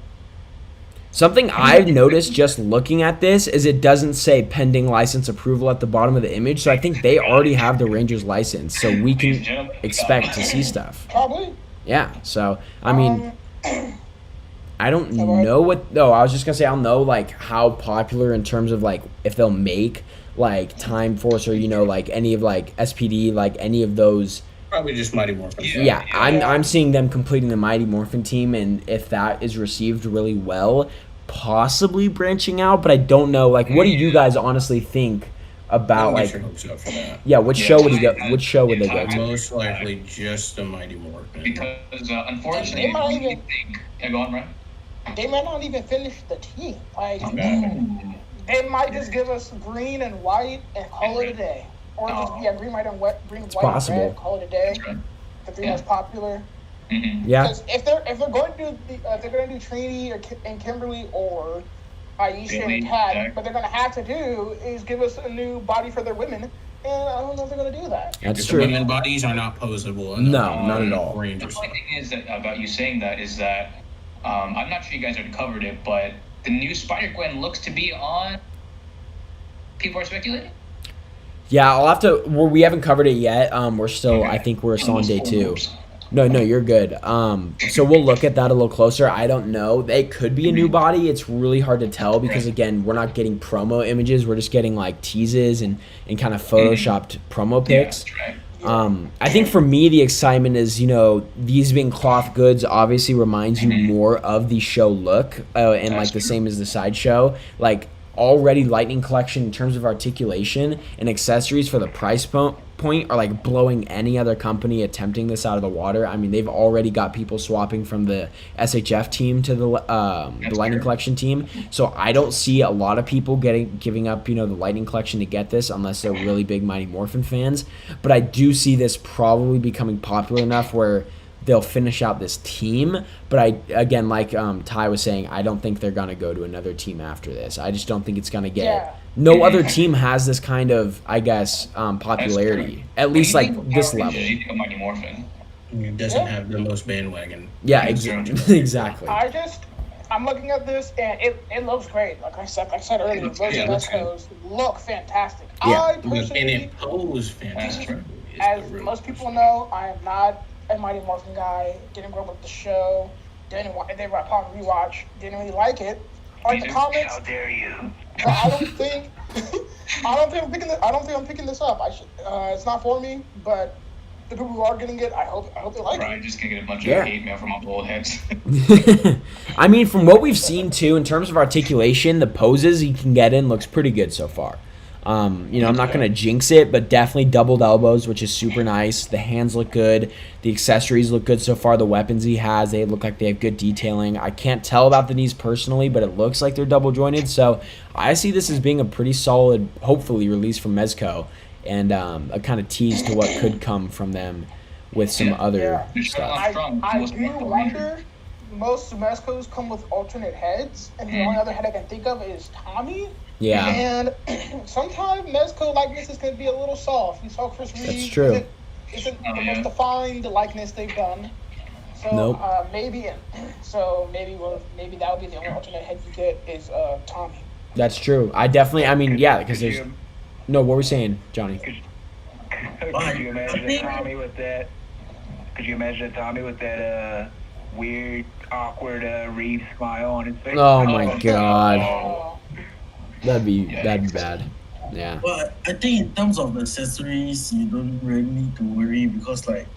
Something I've noticed just looking at this is it doesn't say pending license approval at the bottom of the image. So I think they already have the Rangers license. So we can expect to see stuff. Probably. Yeah. So, I mean, I don't know what... No, I was just going to say I don't know, like, how popular in terms of, like, if they'll make, like, Time Force or, you know, like, any of, like, SPD, like, any of those... Probably just Mighty Morphin. Yeah, I'm seeing them completing the Mighty Morphin team, and if that is received really well, possibly branching out, but I don't know. Like, what do you guys honestly think about, like... Yeah, which show would he go? Which show would they go to? Most likely just the Mighty Morphin. Because unfortunately, go on, Ryan. They might not even finish the team. Like, they might just give us green and white and call it a day. Or just green, white, and white, possible. and red. Call it a day. The three most popular. Yeah. Because if they're going to do Trini and Kimberly or Aisha and Kat, what they're going to have to do is give us a new body for their women. And I don't know if they're going to do that. That's the true. Women bodies are not posable. No, not at all. The funny thing is that about you saying that is that I'm not sure you guys already covered it, but the new Spider-Gwen looks to be on. People are speculating. Yeah, I'll have to... we haven't covered it yet. We're still... I think we're still on day 2. No, you're good. So we'll look at that a little closer. I don't know. It could be a new body. It's really hard to tell because, again, we're not getting promo images. We're just getting, like, teases and kind of photoshopped promo pics. I think for me, the excitement is, you know, these being cloth goods obviously reminds you more of the show look and, like, the same as the sideshow. Like, already Lightning Collection in terms of articulation and accessories for the price point are like blowing any other company attempting this out of the water. I mean, they've already got people swapping from the SHF team to the Lightning Collection team. So I don't see a lot of people giving up, you know, the Lightning Collection to get this unless they're really big Mighty Morphin fans. But I do see this probably becoming popular enough where they'll finish out this team. But again, like Ty was saying, I don't think they're going to go to another team after this. I just don't think it's going to get... Yeah. No other team has this kind of, I guess, popularity. At least, like, this level. It doesn't have the most bandwagon. Yeah, exactly. I'm looking at this, and it looks great. Like I said earlier, those Mezcos look fantastic. Yeah. I personally... And it poses fantastic. As most people know, I am not a Mighty Morphin guy. Didn't grow up with the show. Didn't upon rewatch. Didn't really like it. Like the comics. How dare you? I don't think I'm picking this up. It's not for me, but the people who are getting it, I hope they like it. I'm just gonna get a bunch of hate mail from all the old heads. I mean, from what we've seen too, in terms of articulation, the poses he can get in looks pretty good so far. You know, I'm not gonna jinx it, but definitely doubled elbows, which is super nice. The hands look good. The accessories look good so far. The weapons he has, they look like they have good detailing. I can't tell about the knees personally, but it looks like they're double jointed. So I see this as being a pretty solid, hopefully, release from Mezco, and a kind of tease to what could come from them with some other stuff. I do wonder. Most Mezcos come with alternate heads, and the only other head I can think of is Tommy. Yeah. And sometimes Mezco likenesses can be a little soft. We saw Chris Reed. That's true. Isn't the most defined likeness they've done. So Nope. maybe that would be the only alternate head you get is Tommy. That's true. I mean, yeah, because there's no. What were we saying, Johnny? Could you imagine Tommy with that? Could you imagine Tommy with that weird, awkward Reeves smile on his face? Oh my god. That'd be bad. Yeah. But I think in terms of accessories, you don't really need to worry because like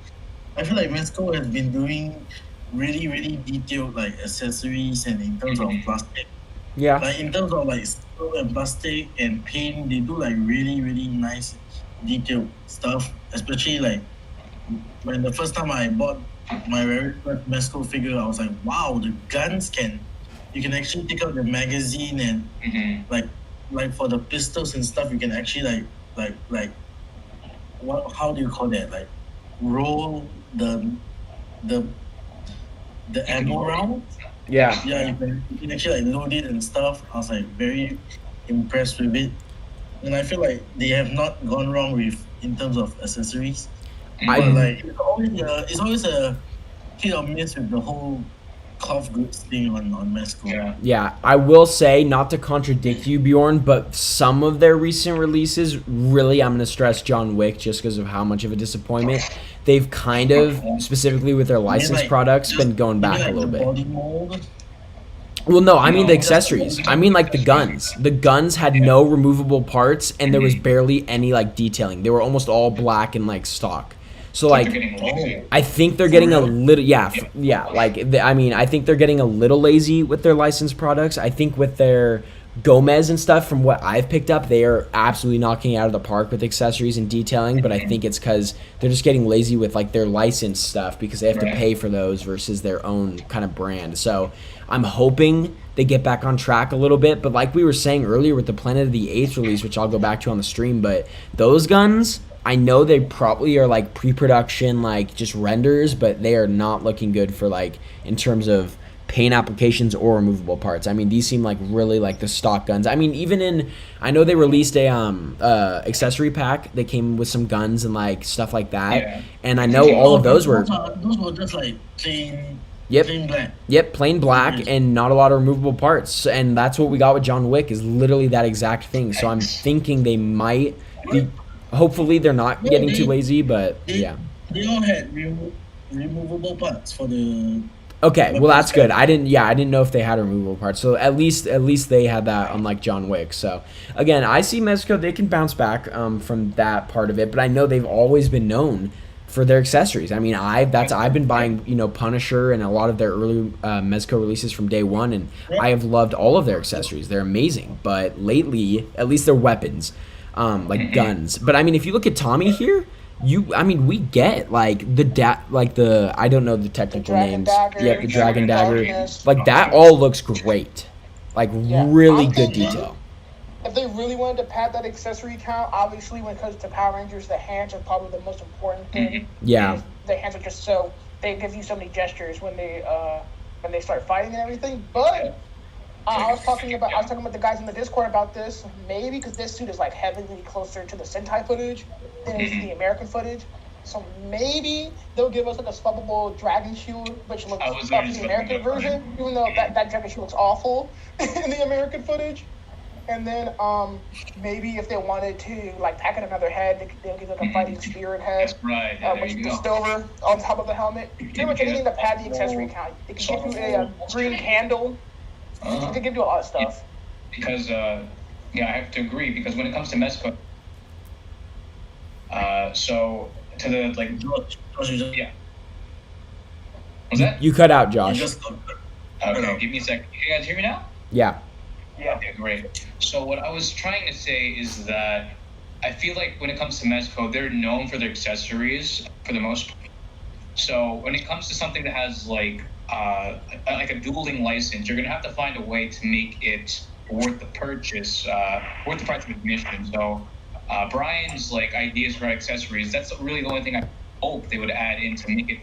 I feel like Mezco has been doing really, really detailed like accessories and in terms of plastic. Yeah. Like in terms of like steel and plastic and paint, they do like really, really nice detailed stuff. Especially like when the first time I bought my very first Mezco figure, I was like, wow, the guns you can actually take out the magazine and like for the pistols and stuff, you can actually like how do you call that? Like roll the ammo round. Yeah. Yeah, you can actually like load it and stuff. I was like very impressed with it, and I feel like they have not gone wrong with in terms of accessories. But like it's always a hit or miss with the whole cloth goods thing on Mezco. Yeah, I will say, not to contradict you, Bjorn, but some of their recent releases, really, I'm going to stress John Wick just because of how much of a disappointment. They've kind of, specifically with their licensed products, been going back a little bit. Body mold. Well, no, I mean the accessories. I mean like the guns. The guns had no removable parts, and there was barely any like detailing. They were almost all black and like stock. So like, I think they're getting a little, I think they're getting a little lazy with their licensed products. I think with their Gomez and stuff, from what I've picked up, they are absolutely knocking it out of the park with accessories and detailing. But I think it's because they're just getting lazy with like their licensed stuff because they have to pay for those versus their own kind of brand. So I'm hoping they get back on track a little bit. But like we were saying earlier with the Planet of the Apes release, which I'll go back to on the stream, but those guns, I know they probably are like pre-production, like just renders, but they are not looking good for like in terms of paint applications or removable parts. I mean, these seem like really like the stock guns. I mean, even I know they released a accessory pack that came with some guns and like stuff like that, and I know all of those were just like plain. Plain black. Yep, plain black and not a lot of removable parts, and that's what we got with John Wick is literally that exact thing. So I'm thinking they might be. Hopefully they're not getting too lazy, but yeah. They all had removable parts for the. Okay, well that's good. I didn't know if they had removable parts. So at least they had that, unlike John Wick. So again, I see Mezco, they can bounce back from that part of it, but I know they've always been known for their accessories. I mean, I've been buying, Punisher and a lot of their early Mezco releases from day one, and I have loved all of their accessories. They're amazing. But lately, at least their weapons. Like guns. But I mean, if you look at Tommy here, we get like the I don't know the technical names. The dragon dagger. Like that all looks great. Like really good detail. If they really wanted to pad that accessory count, obviously when it comes to Power Rangers, the hands are probably the most important thing. Yeah. The hands are just so they give you so many gestures when they start fighting and everything. But I was talking about the guys in the Discord about this. Maybe because this suit is like heavily closer to the Sentai footage than is the American footage. So maybe they'll give us like a swappable dragon shield, which looks up in the American version, even though that dragon shield looks awful in the American footage. And then maybe if they wanted to like pack in another head, they'll give like a fighting spirit head, which is silver on top of the helmet. Pretty much anything to pad the accessory count. They can give you a green candle. They can do a lot of stuff. Because I have to agree. Because when it comes to Mezco, so to the like, yeah. Was that? You cut out, Josh. Okay, give me a second. You guys hear me now? Yeah. Yeah. Okay, great. So what I was trying to say is that I feel like when it comes to Mezco, they're known for their accessories for the most part. So when it comes to something that has like a dueling license, you're gonna have to find a way to make it worth the purchase, worth the price of admission. So Brian's like ideas for accessories, that's really the only thing I hope they would add in to make it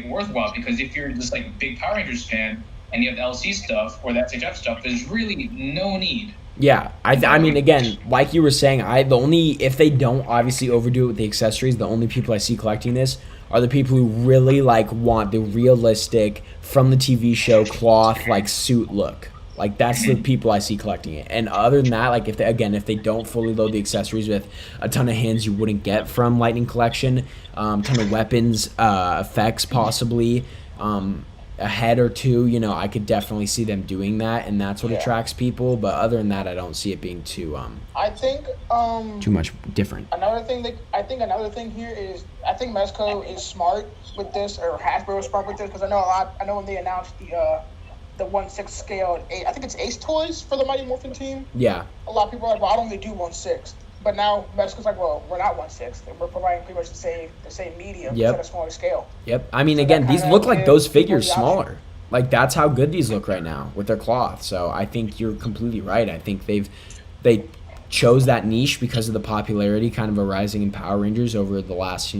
worthwhile. Because if you're just like big Power Rangers fan and you have the LC stuff or the SHF stuff, there's really no need. Yeah, I mean, again, like you were saying, if they don't obviously overdo it with the accessories, the only people I see collecting this are the people who really like want the realistic from the TV show cloth like suit look. Like that's the people I see collecting it. And other than that, like if they don't fully load the accessories with a ton of hands you wouldn't get from Lightning Collection, ton of weapons, effects possibly, a head or two, I could definitely see them doing that, and that's what attracts people. But other than that, I don't see it being too I think too much different. another thing here is I think Mezco is smart with this, or Hasbro is smart with this, because I know when they announced the 1/6 scale, I think it's Ace Toys for the Mighty Morphin team. Yeah. A lot of people are like, well, I don't really do 1/6. But now Mezco's like, well, we're not 1/6. We're providing pretty much the same medium, Yep. at a smaller scale. Yep. I mean, So again, that these kinda look like those gives people figures the option. smaller. Like that's how good these look right now with their cloth. So I think you're completely right. I think they chose that niche because of the popularity kind of arising in Power Rangers over the last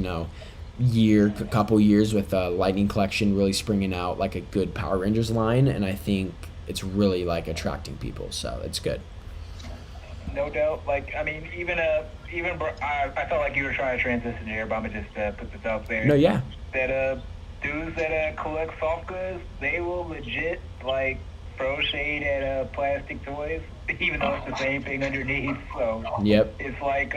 couple years with Lightning Collection really springing out like a good Power Rangers line, and I think it's really like attracting people. So it's good. No doubt. Like, I mean, I felt like you were trying to transition here, but I'm gonna just put this out there. No, yeah. That dudes that collect soft goods, they will legit like throw shade at plastic toys, even though it's the same thing underneath. So Yep. it's like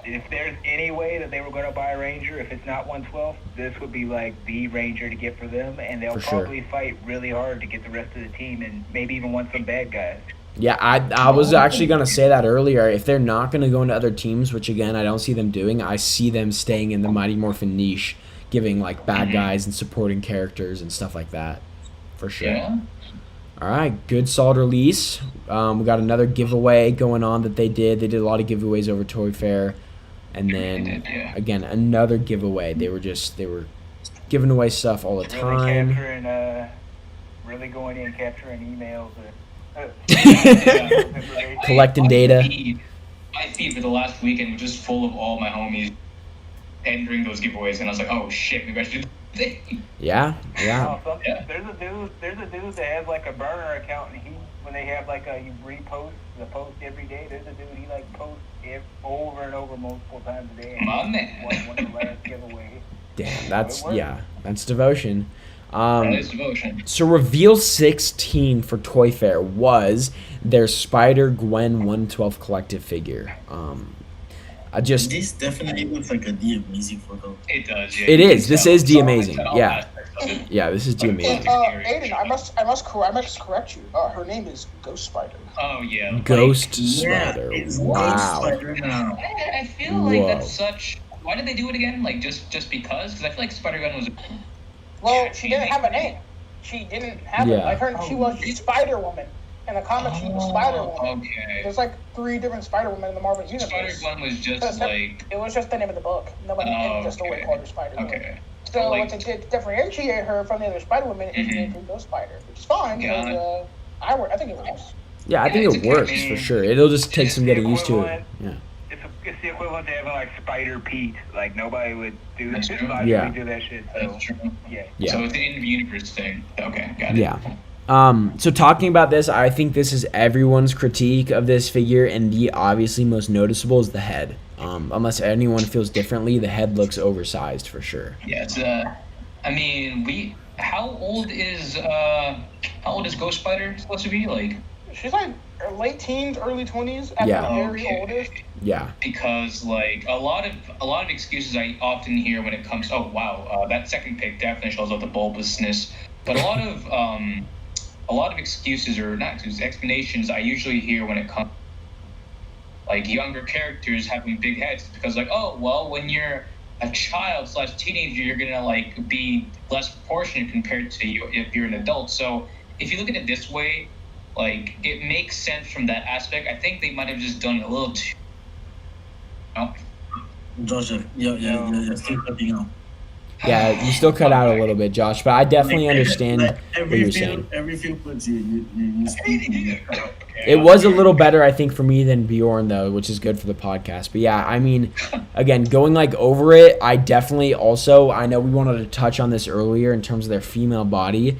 if there's any way that they were gonna buy a Ranger, if it's not 1/12, this would be like the Ranger to get for them, and they'll For sure. probably fight really hard to get the rest of the team, and maybe even want some bad guys. Yeah, I was actually going to say that earlier. If they're not going to go into other teams, which again, I don't see them doing, I see them staying in the Mighty Morphin niche, giving like bad guys and supporting characters and stuff like that. For sure. Yeah. All right, good solid release. We got another giveaway going on that they did. They did a lot of giveaways over Toy Fair. And then, again, another giveaway. They were giving away stuff all the time. Really going in, capturing emails. Collecting data. My feed for the last weekend was just full of all my homies entering those giveaways, and I was like, oh shit, maybe I should do the thing. Yeah. There's a dude that has like a burner account, and when they have like you repost the post every day, there's a dude, he like posts it over and over multiple times a day. My man. One of the last giveaways. Damn, that's devotion. That is devotion. So reveal 16 for Toy Fair was their Spider-Gwen 1/12 collective figure. This definitely looks like a D Amazing photo. It does. Yeah, It is. This is D D Amazing. Yeah. Yeah, this is D And, Amazing. Aiden, I must correct you. Her name is Ghost Spider. Oh yeah. Ghost Yeah, Spider. it's Wow. Ghost Spider now. I feel like Whoa. that's such. Why did they do it again? Like just because? Because I feel like Spider-Gwen was. Well, she didn't have a name. She didn't have it. Yeah. Like she was Spider Woman. In the comics, she was Spider Woman. Okay. There's like 3 different Spider Women in the Marvel universe. Spider-Gwen was just That's- like. It was just the name of the book. Nobody didn't just always call her Spider Woman. Okay. So Like- what they did to differentiate her from the other Spider Women is named her Ghost Spider, which is fine. Got Because, I think it works. Yeah, I think it's it okay, works man. for sure. It'll just take It's some the getting used to it. equivalent. Yeah. It's the equivalent to having like Spider Pete. Like nobody would do That's true. Yeah. do that shit. So That's true. yeah. Yeah. So it's an in-universe thing. Okay, got it. Yeah. So talking about this, I think this is everyone's critique of this figure, and the obviously most noticeable is the head. Unless anyone feels differently, the head looks oversized for sure. Yeah, it's I mean, how old is Ghost Spider supposed to be? Like, She's like late teens, early 20s at Yeah. the very Okay. oldest. Yeah. because like a lot of excuses I often hear when it comes. Oh wow, that second pick definitely shows off the bulbousness. But a lot of excuses, or not excuses, explanations I usually hear when it comes like younger characters having big heads, because like, oh well, when you're a child / teenager, you're gonna like be less proportionate compared to you if you're an adult. So if you look at it this way, Like, it makes sense from that aspect. I think they might have just done it a little too. No. Josh, you're still cutting out. Yeah, you still cut out a little bit, Josh, but I definitely understand Like, what you're saying. every few puts you speak. It was a little better, I think, for me than Bjorn, though, which is good for the podcast. But yeah, I mean, again, going like over it, I definitely also, I know we wanted to touch on this earlier in terms of their female body.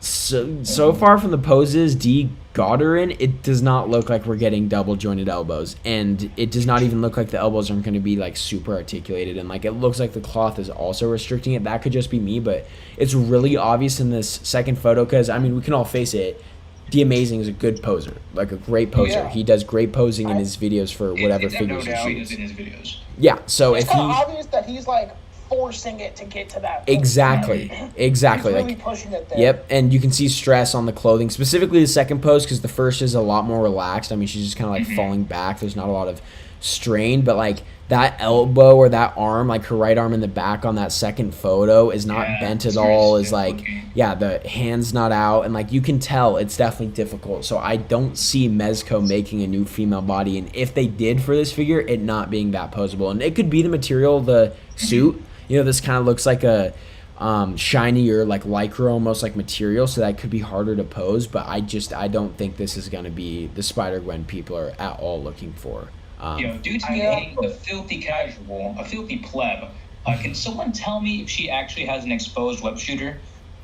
So far from the poses, D. Gauderin, it does not look like we're getting double jointed elbows, and it does not even look like the elbows aren't going to be like super articulated, and like it looks like the cloth is also restricting it. That could just be me, but it's really obvious in this second photo because I mean we can all face it. D Amazing is a good poser, like a great poser. Yeah. He does great posing in his videos for whatever It's figures he no doubt shoots. in his videos. Yeah, so It's if kind of he obvious that he's like forcing it to get to that. exactly He's really like. pushing it there. Yep, and you can see stress on the clothing, specifically the second pose, because the first is a lot more relaxed. I mean, she's just kind of like falling back. There's not a lot of strain, but like that elbow or that arm, like her right arm in the back on that second photo, is not bent at it's very all. Is stiff like, looking. yeah, the hand's not out, and like you can tell it's definitely difficult. So I don't see Mezco making a new female body, and if they did for this figure, it not being that posable, and it could be the material of the suit. You know, this kind of looks like a shinier, like lycra almost like material, so that could be harder to pose. But I don't think this is going to be the Spider-Gwen people are at all looking for. Due to me being a filthy casual, a filthy pleb, can someone tell me if she actually has an exposed web shooter?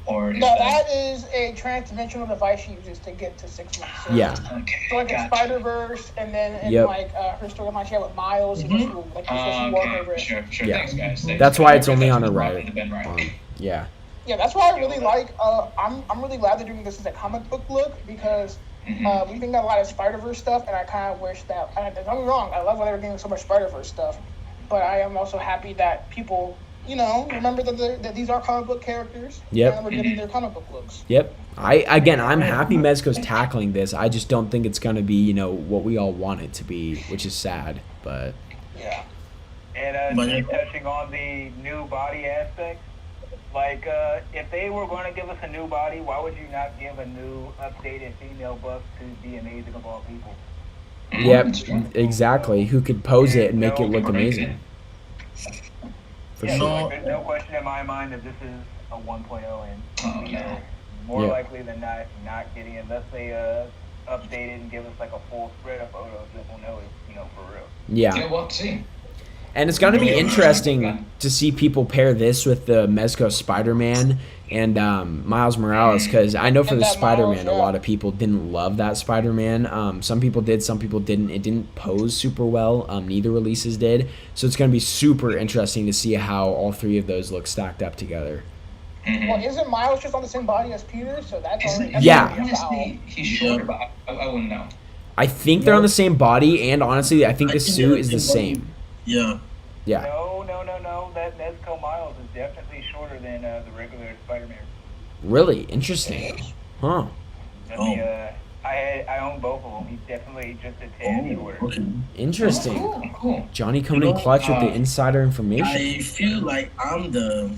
Or is No, that is a transdimensional device she uses to get to 6 months. So, Yeah. Okay, So like in gotcha. Spider-Verse, and then in Yep. like her storyline she had with Miles, he just like he wore her Okay, wrist. sure. Yeah. Thanks, guys. Thanks, That's guys. why it's only That's on her what brought right. me to Ben Riley. Yeah. Yeah, that's why I really like. I'm really glad they're doing this as a comic book look because we think got a lot of Spider-Verse stuff, and I kind of wish that. Don't get me wrong, I love why they were getting so much Spider-Verse stuff, but I am also happy that people, remember that these are comic book characters. Yep. And we're getting their comic book looks. Yep. I'm happy Mezco's tackling this. I just don't think it's gonna be, what we all want it to be, which is sad. But Yeah. And But- just touching on the new body aspect, like if they were going to give us a new body, why would you not give a new updated female buff to the Amazing of all people? yep, That's true. exactly. Who could pose it and make it look Right. amazing? For Yeah, sure. like, there's no question in my mind that this is a 1.0, and Oh, no. more Yeah. likely than not getting it unless they update it and give us like a full spread of photos, then we'll know it's for real. Yeah. Yeah, we'll see. And it's gonna be interesting to see people pair this with the Mezco Spider-Man and Miles Morales, because I know for And the that Spider-Man, Miles, a lot of people didn't love that Spider-Man. Some people did, some people didn't. It didn't pose super well. Neither releases did. So it's gonna be super interesting to see how all three of those look stacked up together. Well, isn't Miles just on the same body as Peter? So that's already. that's Yeah. already a foul. Honestly, he's shorter, but I wouldn't know. I think they're on the same body, and honestly, I think I the think suit they're is the the same same. Yeah. Yeah. No. That Mezco Miles is definitely shorter than the regular Spider-Man. Really interesting. Huh. Let me, I own both of them. He's definitely just a tad shorter. Okay. Interesting. Cool. Johnny coming in clutch with the insider information. I feel like I'm the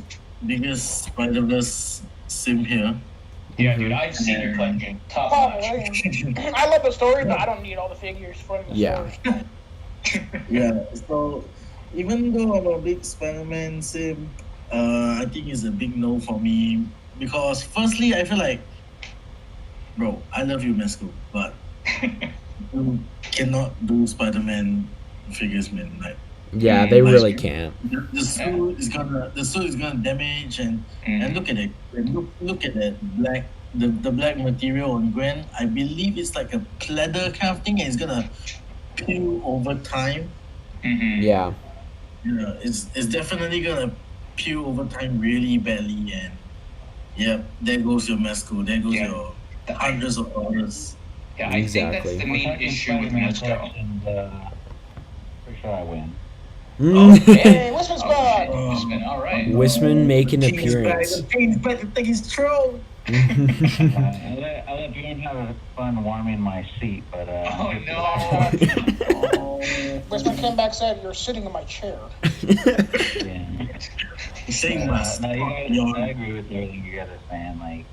biggest Spider-Verse sim here. Yeah, dude, I've seen your collection. Top Oh, notch. I love the story, but I don't need all the figures for the Yeah. story. Yeah, so even though I'm a big Spider-Man sim, I think it's a big no for me because firstly, I feel like, bro, I love you, Mezco, but you cannot do Spider-Man figures, man. Like Yeah, they Like, really can't. the suit is gonna damage and look at it. Look at that black the black material on Gwen. I believe it's like a pleather kind of thing, and it's gonna peel over time. Yeah. Yeah, it's definitely gonna peel over time really badly, and yeah, there goes your Mezco, there goes Yeah. your hundreds of dollars. Yeah, I think that's Exactly. the main issue with Mezco. For sure I win. Hey, what's this bag? It's been all right. Wisman making an The king's back, appearance. the king's back to take his throne. I'll let Bjorn have fun warming my seat, but Oh no! Whisper came back said, "You're sitting in my chair." yeah. Save my No, spot, I Yon. agree with everything you guys are saying. Like,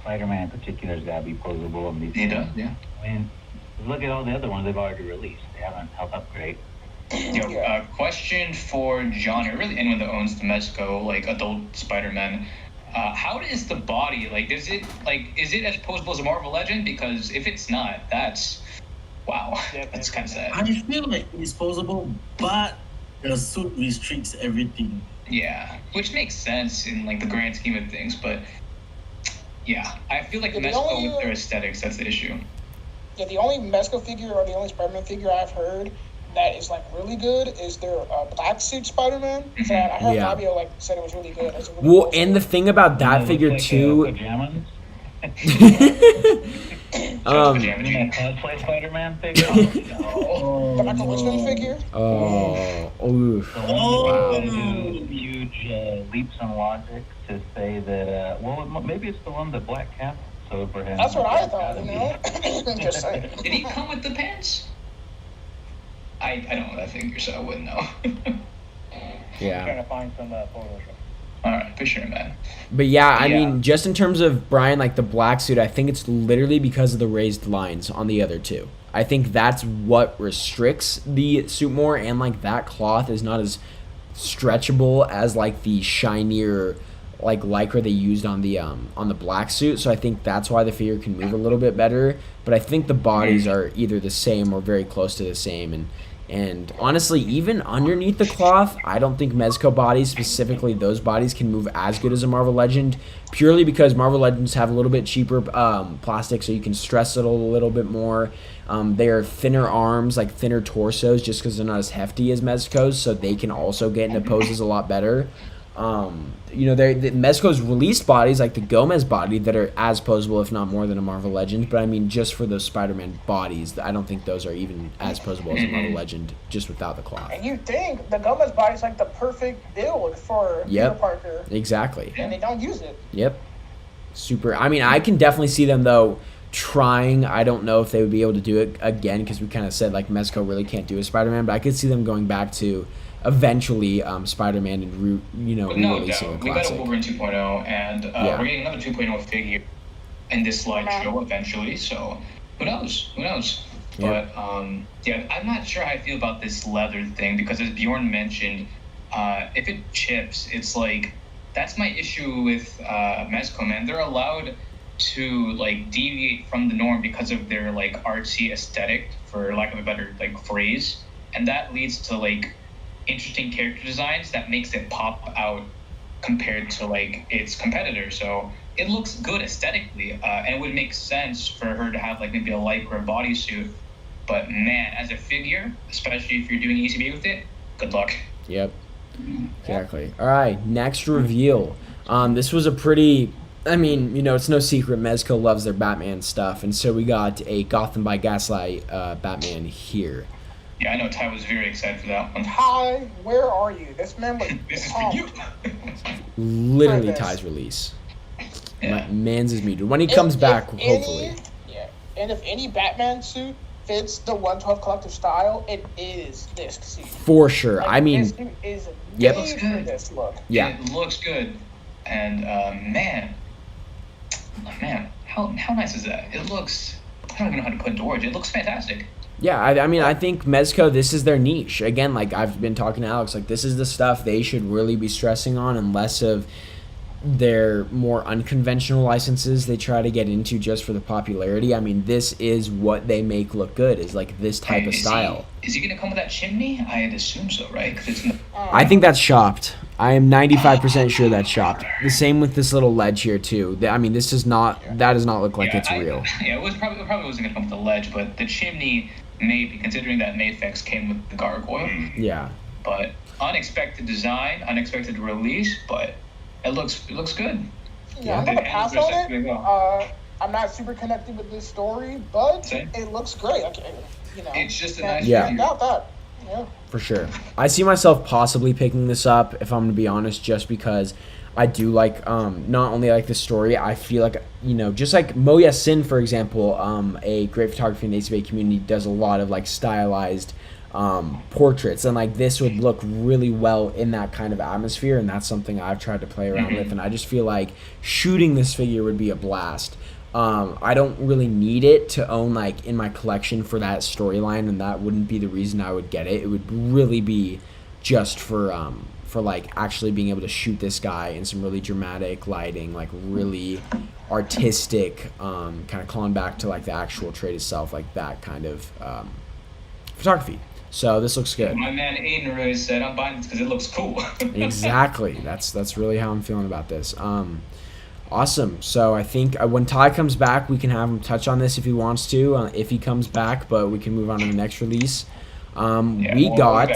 Spider-Man in particular has got to be posable in these. He does, yeah. I mean, look at all the other ones they've already released. They haven't held up great. Yo, question for John, or really anyone that owns the Mezco, like adult Spider-Man. How is the body, is it as posable as a Marvel Legend? Because if it's not, that's, wow, that's kind of sad. I feel like it's posable, but the suit restricts everything. Yeah, which makes sense in the grand scheme of things, but yeah, I feel like Mezco with their aesthetics, that's the issue. Yeah, the only Mezco figure or the only Spider-Man figure I've heard that is really good is their black suit Spider-Man. So I heard Fabio said it was really good. It's a really cool and the thing about that figure too. Pajamas? Cosplay Spider-Man figure? the Michael Winston figure. Oof. Wow. Huge leaps in logic to say that. Maybe it's the one that Black Cat sewed for him. That's what I thought. Just saying. Did he come with the pants? I don't know that figure, so I wouldn't know. Yeah. I'm trying to find some Photoshop. All right, for sure, man. But yeah, I mean, just in terms of Brian, the black suit, I think it's literally because of the raised lines on the other two. I think that's what restricts the suit more, and that cloth is not as stretchable as the shinier lycra they used on the black suit. So I think that's why the figure can move a little bit better. But I think the bodies are either the same or very close to the same. And honestly, even underneath the cloth, I don't think Mezco bodies, specifically those bodies, can move as good as a Marvel Legend, purely because Marvel Legends have a little bit cheaper plastic, so you can stress it a little bit more. They are thinner arms, thinner torsos, just because they're not as hefty as Mezco's, so they can also get into poses a lot better. The Mezco's released bodies, like the Gomez body, that are as posable, if not more, than a Marvel Legend. But I mean, just for those Spider-Man bodies, I don't think those are even as posable as a Marvel Legend, just without the cloth. And you think the Gomez body is the perfect build for Peter Parker. Exactly. And they don't use it. Yep. Super. I mean, I can definitely see them, though, trying. I don't know if they would be able to do it again, because we kind of said, Mezco really can't do a Spider-Man, but I could see them going back to eventually Spider-Man and re-releasing a classic. We got a Wolverine 2.0, and we're getting another 2.0 figure in this slideshow eventually, so who knows? But I'm not sure how I feel about this leather thing, because as Bjorn mentioned, if it chips, it's that's my issue with Mezco, man. They're allowed to deviate from the norm because of their artsy aesthetic, for lack of a better phrase, and that leads to interesting character designs that makes it pop out compared to its competitor. So it looks good aesthetically, and it would make sense for her to have maybe a lycra bodysuit. But man, as a figure, especially if you're doing ECB with it, good luck. Yep. Exactly. All right, next reveal. This was a pretty. I mean, it's no secret Mezco loves their Batman stuff, and so we got a Gotham by Gaslight Batman here. Yeah, I know Ty was very excited for that one. Ty, where are you? This man was This is for you. Literally Ty's release. Yeah. Man's is muted. When he comes back, hopefully. And if any Batman suit fits the 112 collective style, it is this suit. For sure. I mean, this suit is yep. made for this look. Yeah. It looks good. And man, how nice is that? It looks, I don't even know how to put into words. It looks fantastic. Yeah, I mean, I think Mezco, this is their niche. Again, I've been talking to Alex, this is the stuff they should really be stressing on, and less of their more unconventional licenses they try to get into just for the popularity. I mean, this is what they make look good, is this type of style. Is he going to come with that chimney? I'd assume so, right? I think that's shopped. I am 95% sure that's shopped. The same with this little ledge here, too. I mean, this does not look like it's real. It probably wasn't going to come with the ledge, but the chimney, maybe, considering that Mafex came with the gargoyle. Yeah. But unexpected design, unexpected release, but it looks good. Yeah, I'm gonna pass on it. I'm not super connected with this story, but it looks great. It's just a nice figure. Got that. Yeah. For sure. I see myself possibly picking this up, if I'm gonna be honest, just because I do not only the story, I feel just like Moya Sin, for example, a great photography in the ACBA community, does a lot of stylized portraits, and like this would look really well in that kind of atmosphere, and that's something I've tried to play around with, and I just feel like shooting this figure would be a blast. I don't really need it to own like in my collection for that storyline, and that wouldn't be the reason I would get it. It would really be just for like actually being able to shoot this guy in some really dramatic lighting, like really artistic, kind of calling back to like the actual trade itself, like that kind of photography. So this looks good. My man Aiden really said, I'm buying this because it looks cool. Exactly. That's really how I'm feeling about this. Awesome. So I think when Ty comes back, we can have him touch on this if he wants to, if he comes back, but we can move on to the next release. We got,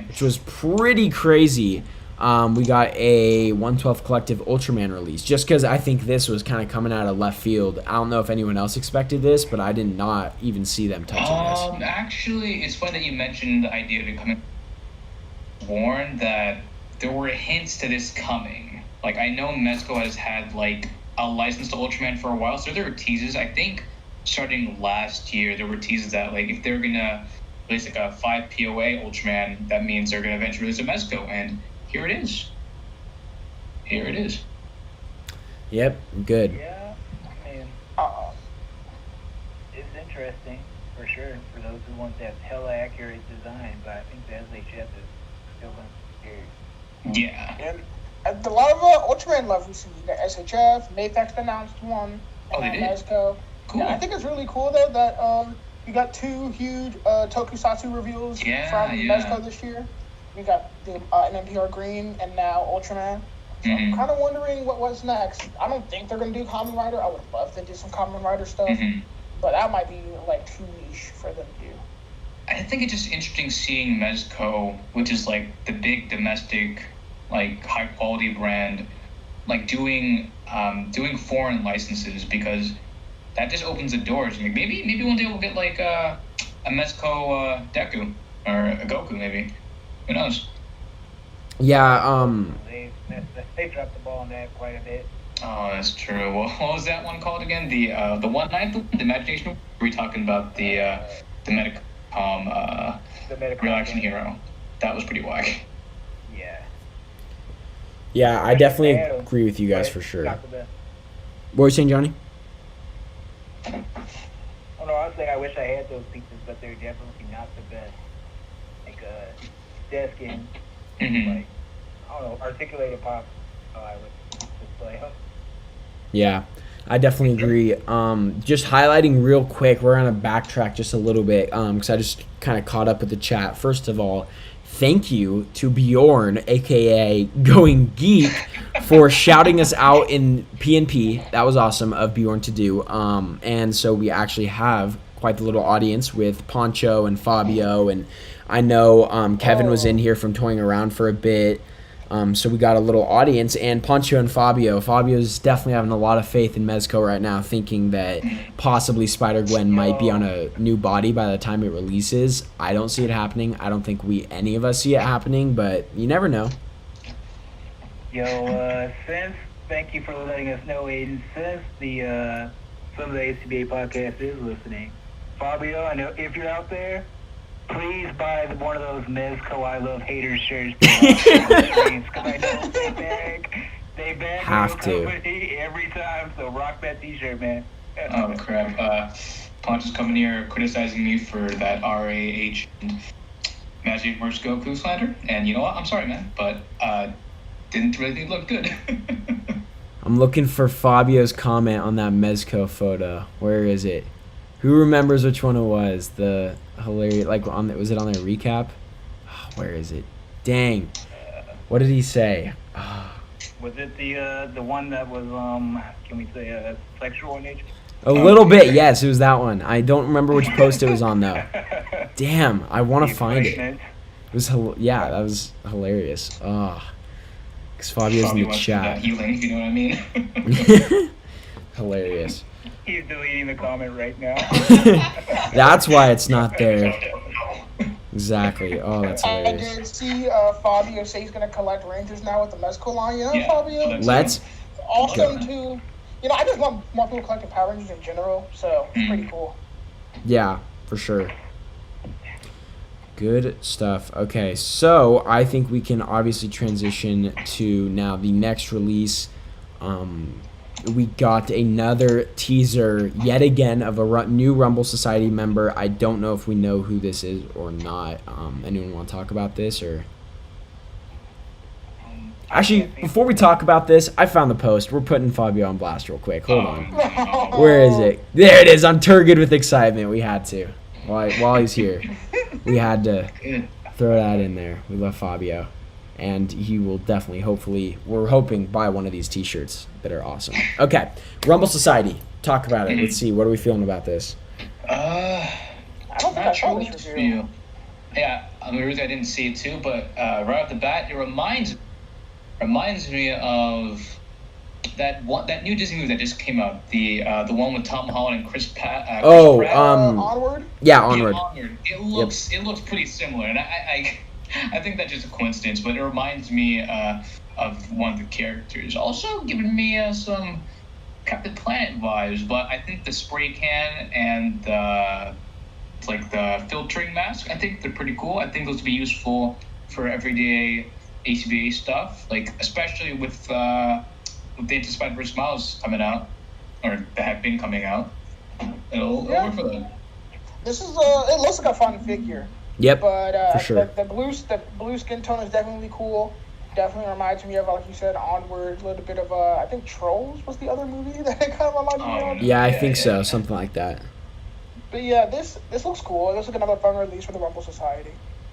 which was pretty crazy, we got a 1/12 Collective Ultraman release, just because I think this was kind of coming out of left field. I don't know if anyone else expected this, but I did not even see them touching this. Actually, it's funny that you mentioned the idea of it coming. Warned that there were hints to this coming. Like, I know Mezco has had, like, a license to Ultraman for a while, so there were teases. I think starting last year, there were teases that, like, if they're going to release, like, a 5 POA Ultraman, that means they're going to eventually release a Mezco, and here it is. Here it is. Yep, good. Yeah, I mean, it's interesting, for sure, for those who want that hella accurate design, but I think the SHF is still going to be scary. Yeah. And a lot of Ultraman love recently. The SHF, Mayfex announced one. Oh, they did? Mezco. Cool. Yeah, I think it's really cool though that we got 2 huge Tokusatsu reveals from Mezco this year. We got the NMPR Green and now Ultraman. So I'm kind of wondering what's next. I don't think they're gonna do Kamen Rider. I would love to do some Kamen Rider stuff, but that might be like too niche for them to do. I think it's just interesting seeing Mezco, which is like the big domestic, like high quality brand, like doing foreign licenses, because that just opens the doors. Like maybe one day we'll get like a Mezco Deku or a Goku maybe. Who knows? Yeah. They dropped the ball on that quite a bit. Oh, that's true. What was that one called again? The one night, the Imagination. Were we talking about the Medicom Real Action Hero? That was pretty whack. Yeah. Yeah, I definitely agree with you guys for sure. What were you saying, Johnny? Oh no, I was saying I wish I had those pieces, but they're definitely not the best. Like desk in, like, I don't know, articulated pop. I would display them. Yeah, I definitely agree. Just highlighting real quick, we're gonna backtrack just a little bit, because I just kind of caught up with the chat. First of all, thank you to Bjorn, aka Going Geek, for shouting us out in PNP. That was awesome of Bjorn to do. And so we actually have quite the little audience with Poncho and Fabio, and I know Kevin was in here from Toying Around for a bit. So we got a little audience, and Poncho and Fabio's definitely having a lot of faith in Mezco right now, thinking that possibly Spider-Gwen might be on a new body by the time it releases. I don't see it happening. I don't think any of us see it happening, but you never know. Yo, thank you for letting us know, Aiden. Since some of the ACBA podcast is listening, Fabio, I know if you're out there, please buy one of those Mezco I Love Haters shirts. Because I know they bag have to every time, so rock that t-shirt, man. Oh crap! Poncho's coming here criticizing me for that RAH and Magic vs. Goku slander, and you know what? I'm sorry, man, but didn't really look good. I'm looking for Fabio's comment on that Mezco photo. Where is it? Who remembers which one it was? The hilarious, like, was it on their recap? Oh, where is it? Dang. What did he say? Oh. Was it the one that was, can we say, sexual in nature? A little bit, yes, it was that one. I don't remember which post it was on, though. Damn, I want to find it. It was, yeah, that was hilarious. Oh. Because Fabio's in the chat. Healing, you know what I mean? Hilarious. He's deleting the comment right now. That's why it's not there. Exactly. Oh, that's hilarious. I did see Fabio say he's going to collect Rangers now with the Mezco line. You know, Yeah, Fabio? Let's Awesome go. too. You know, I just love more people collecting Power Rangers in general, so it's pretty cool. Yeah, for sure. Good stuff. Okay, so I think we can obviously transition to now the next release. We got another teaser yet again of a new Rumble Society member. I don't know if we know who this is or not. Anyone want to talk about this or? Actually, before we talk about this, I found the post. We're putting Fabio on blast real quick. Hold on. Where is it? There it is. I'm turgid with excitement. We had to. While he's here, we had to throw that in there. We love Fabio. And he will definitely, hopefully, we're hoping, buy one of these t-shirts that are awesome. Okay. Rumble Society. Talk about it. Let's see. What are we feeling about this? I don't think I saw this review. Yeah, the reason I didn't see it too, but right off the bat, it reminds me of that new Disney movie that just came out, the one with Tom Holland and Chris Pratt. Onward. Yeah, Onward. Onward. It looks pretty similar, and I think that's just a coincidence, but it reminds me of one of the characters. Also giving me some Captain Planet vibes, but I think the spray can and the filtering mask, I think they're pretty cool. I think those would be useful for everyday ACBA stuff, like especially with the Into Spider-Verse Miles coming out, or that have been coming out. It'll work for them. This is it looks like a fun figure. Yep, but for sure. The blue skin tone is definitely cool. Definitely reminds me of, like you said, Onward. A little bit of I think Trolls was the other movie that it kind of reminded me of. Yeah, I think so. Something like that. But yeah, this looks cool. It looks like another fun release for the Rumble Society.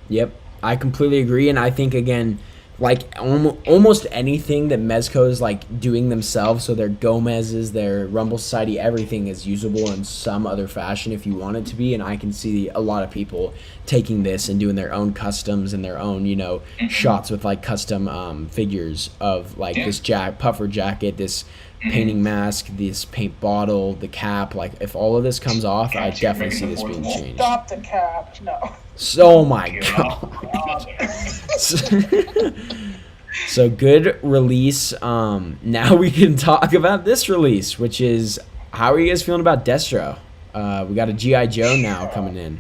Yep, I completely agree, and I think again, like almost anything that Mezco is like doing themselves, so their Gomez's, their Rumble Society, everything is usable in some other fashion if you want it to be, and I can see a lot of people taking this and doing their own customs and their own, shots with like custom figures of like this puffer jacket, this painting mask, this paint bottle, the cap. Like if all of this comes off, I definitely see this being changed. Stop the cap. No. Oh my god. So good release. Now we can talk about this release, which is, how are you guys feeling about Destro? We got a G.I. Joe now coming in.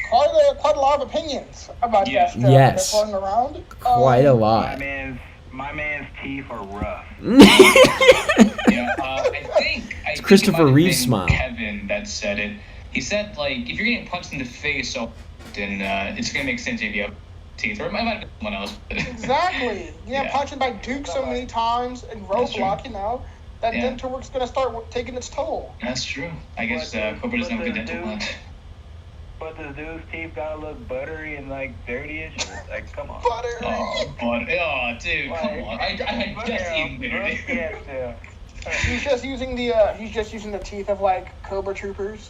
Quite a lot of opinions about Destro. Yes. Floating around. Quite a lot. My man's teeth are rough. I think it's Christopher Reeve smile. Kevin that said it. He said, like, if you're getting punched in the face so often, it's gonna make sense if you have teeth. Or it might have been someone else. Exactly. Punching by Duke so many times and roadblock, that dental work's gonna start taking its toll. That's true. I guess Cobra doesn't have a good dental plan. But the dude's teeth gotta look buttery and like dirty and shit. Like, come on. Buttery. Oh, dude, come on. I had just eaten dinner. He's just using the teeth of like Cobra troopers.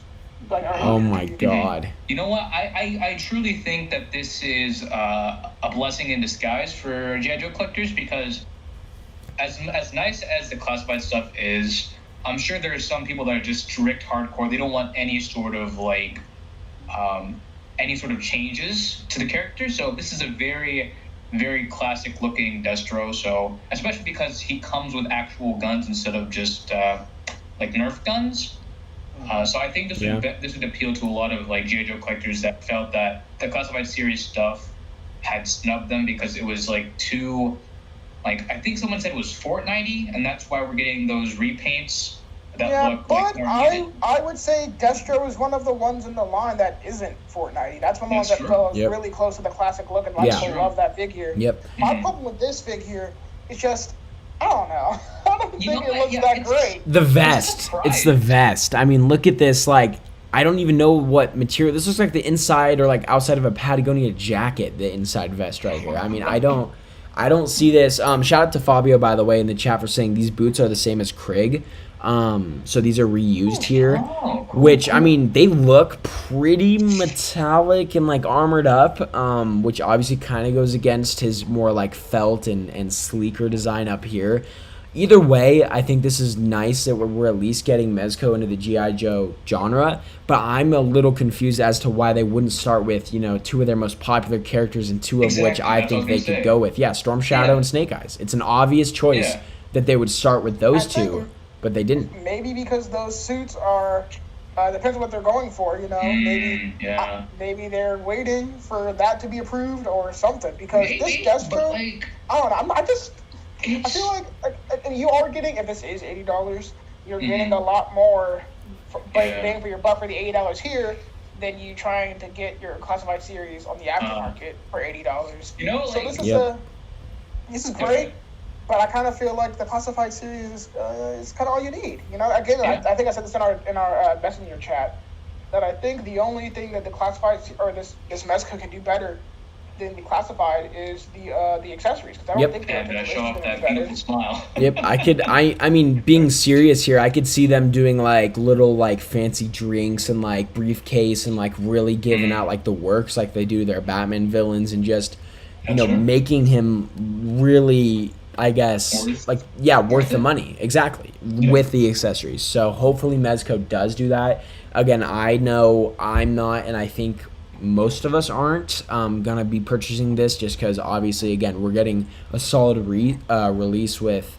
Like, oh my god. You know what? I truly think that this is a blessing in disguise for G.I. Joe collectors, because as nice as the classified stuff is, I'm sure there are some people that are just strict hardcore. They don't want any sort of like changes to the character. So this is a very, very classic looking Destro. So especially because he comes with actual guns instead of just like Nerf guns. So I think this would appeal to a lot of like G.I. Joe collectors that felt that the classified series stuff had snubbed them because it was like too, like, I think someone said it was Fortnite-y, and that's why we're getting those repaints that look like more muted. I would say Destro is one of the ones in the line that isn't Fortnite-y. That's one of the ones that feels really close to the classic look, and people love that figure. Yep. My problem with this figure is just, I don't know. I don't think it looks that great. The vest. It's the vest. I mean, look at this. Like, I don't even know what material. This looks like the inside or like outside of a Patagonia jacket, the inside vest right here. I mean, I don't see this. Shout out to Fabio, by the way, in the chat for saying these boots are the same as Krieg. So these are reused here, which, I mean, they look pretty metallic and like armored up, which obviously kind of goes against his more like felt and sleeker design up here. Either way, I think this is nice that we're at least getting Mezco into the G.I. Joe genre, but I'm a little confused as to why they wouldn't start with, two of their most popular characters, and two of which I think they could go with. Yeah, Storm Shadow and Snake Eyes. It's an obvious choice that they would start with those two, but they didn't. Maybe because those suits are Depends on what they're going for, you know. Yeah. Maybe they're waiting for that to be approved or something. Because Maybe, this Destro, like, I don't know. I it's, feel like and you are getting, if this is $80, you're getting Mhm. a lot more Yeah. bang for your buck for the $80 here than you trying to get your classified series on the aftermarket for $80. You know, So like, this is great. But I kind of feel like the classified series is kind of all you need. You know, again, Yeah. I think I said this in our messenger chat that I think the only thing that the classified or this Mezco can do better than the classified is the accessories. Because I don't Yep. think the and articulation show is off gonna be that better. beautiful smile. Yep, I mean, being serious here, I could see them doing like little like fancy drinks and like briefcase and like really giving out like the works like they do their Batman villains and just, you know, That's true. making him really, I guess, worth the money. Exactly. Yeah. With the accessories. So hopefully Mezco does do that. Again, I know I'm not, and I think most of us aren't gonna be purchasing this just because obviously, again, we're getting a solid release with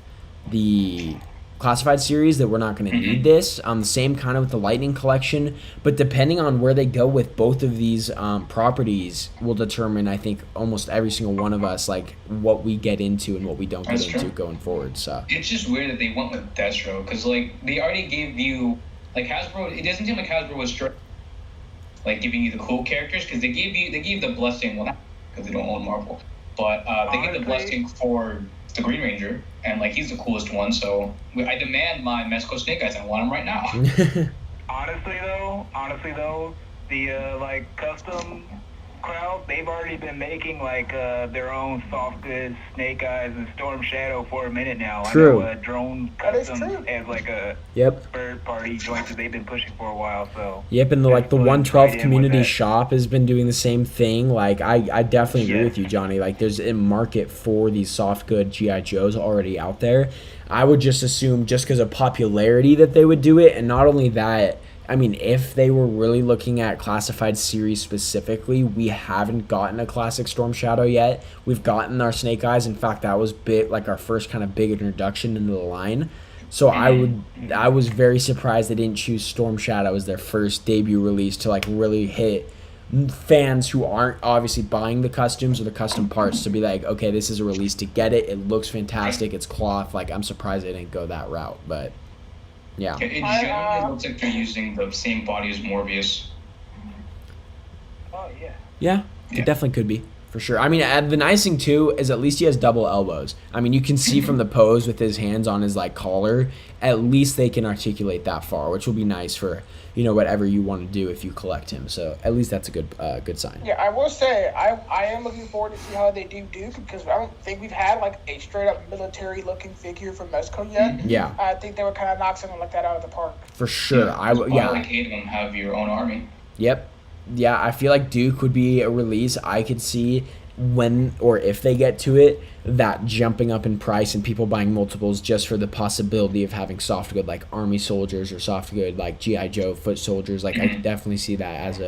the classified series that we're not going to need this. Same kind of with the Lightning collection, but depending on where they go with both of these properties will determine, I think, almost every single one of us, like what we get into and what we don't get That's into true. going forward. So It's just weird that they went with Destro because like they already gave you like Hasbro. It doesn't seem like Hasbro was like giving you the cool characters because they gave the blessing, well, not because they don't own Marvel, but they gave the blessing for the Green Ranger, and like he's the coolest one. So I demand my Mezco Snake Eyes. I want him right now. Honestly though, the like custom crowd, they've already been making like their own soft goods, Snake Eyes and Storm Shadow for a minute now. True. I know Drone That is Customs true. as like a Yep. third party joint that they've been pushing for a while. So Yep, and the 112th right in with community that. shop has been doing the same thing. Like I definitely agree Yeah. with you, Johnny. Like there's a market for these soft good GI Joes already out there. I would just assume just because of popularity that they would do it, and not only that. I mean, if they were really looking at classified series specifically, we haven't gotten a classic Storm Shadow yet. We've gotten our Snake Eyes. In fact, that was like our first kind of big introduction into the line. So I was very surprised they didn't choose Storm Shadow as their first debut release to like really hit fans who aren't obviously buying the costumes or the custom parts to be like, okay, this is a release to get it. It looks fantastic. It's cloth. Like I'm surprised they didn't go that route, but yeah. It generally looks like they're using the same body as Morbius. Oh yeah. Yeah, it Yeah. definitely could be for sure. I mean, the nice thing too is at least he has double elbows. I mean, you can see from the pose with his hands on his like collar. At least they can articulate that far, which will be nice for whatever you want to do if you collect him. So at least that's a good sign. Yeah, I will say I am looking forward to see how they do Duke because I don't think we've had like a straight up military looking figure from Mezco yet. Yeah, I think they would kind of knock something like that out of the park. for sure. Why like 8 of them have your own army? Yep. Yeah, I feel like Duke would be a release I could see when or if they get to it, that jumping up in price and people buying multiples just for the possibility of having soft good like army soldiers or soft good like GI Joe foot soldiers. Like I definitely see that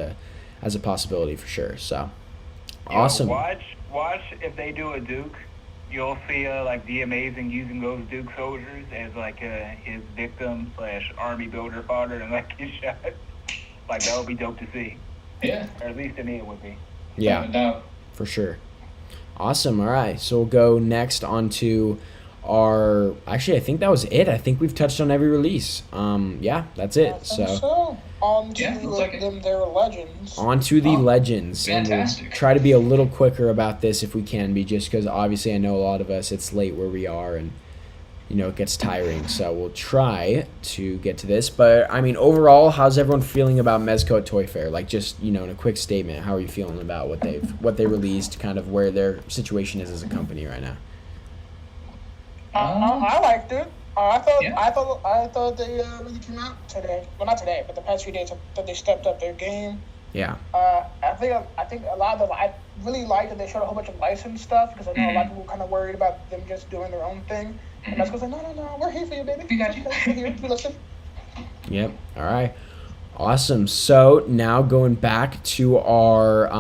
as a possibility for sure. So awesome. Watch if they do a Duke. You'll see like the Amazing using those Duke soldiers as like his victim / army builder fodder and like his shot. Like that would be dope to see. Yeah. Or at least to me it would be. Yeah. No doubt. For sure. Awesome. All right. So we'll go next on to our. Actually, I think that was it. I think we've touched on every release. Yeah, that's it. So on to Yeah, looks like it. them their legends. on to the legends. And we'll Fantastic. try to be a little quicker about this if we can be, just because obviously I know a lot of us, it's late where we are and, it gets tiring. So we'll try to get to this. But, I mean, overall, how's everyone feeling about Mezco at Toy Fair? Like, just, in a quick statement, how are you feeling about what they released, kind of where their situation is as a company right now? I liked it. I Yeah. thought they really came out today. Well, not today, but the past few days that they stepped up their game. Yeah. I think a lot of I really liked that they showed a whole bunch of licensed stuff because I know a lot of people were kind of worried about them just doing their own thing. And Mezco's like, no, we're here for you, baby. We got you. We're here. We listen. Yep. All right. Awesome. So now going back to our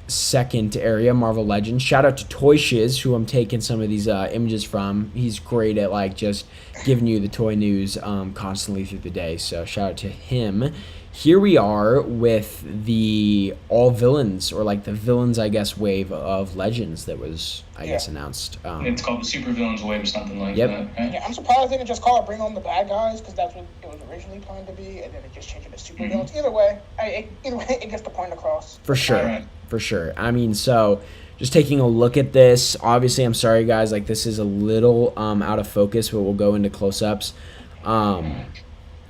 second area, Marvel Legends. Shout out to Toy Shiz, who I'm taking some of these images from. He's great at just giving you the toy news constantly through the day. So shout out to him. here we are with the all villains, or like the villains, I guess, wave of Legends that was, I guess, announced. It's called the Super Villains Wave or something like Yep. that. Right? Yeah, I'm surprised they didn't just call it Bring On the Bad Guys, because that's what it was originally planned to be, and then it just changed it to Super Villains. Either way, it gets the point across. For sure. Alright. For sure. I mean, so just taking a look at this, obviously, I'm sorry, guys, like this is a little out of focus, but we'll go into close-ups.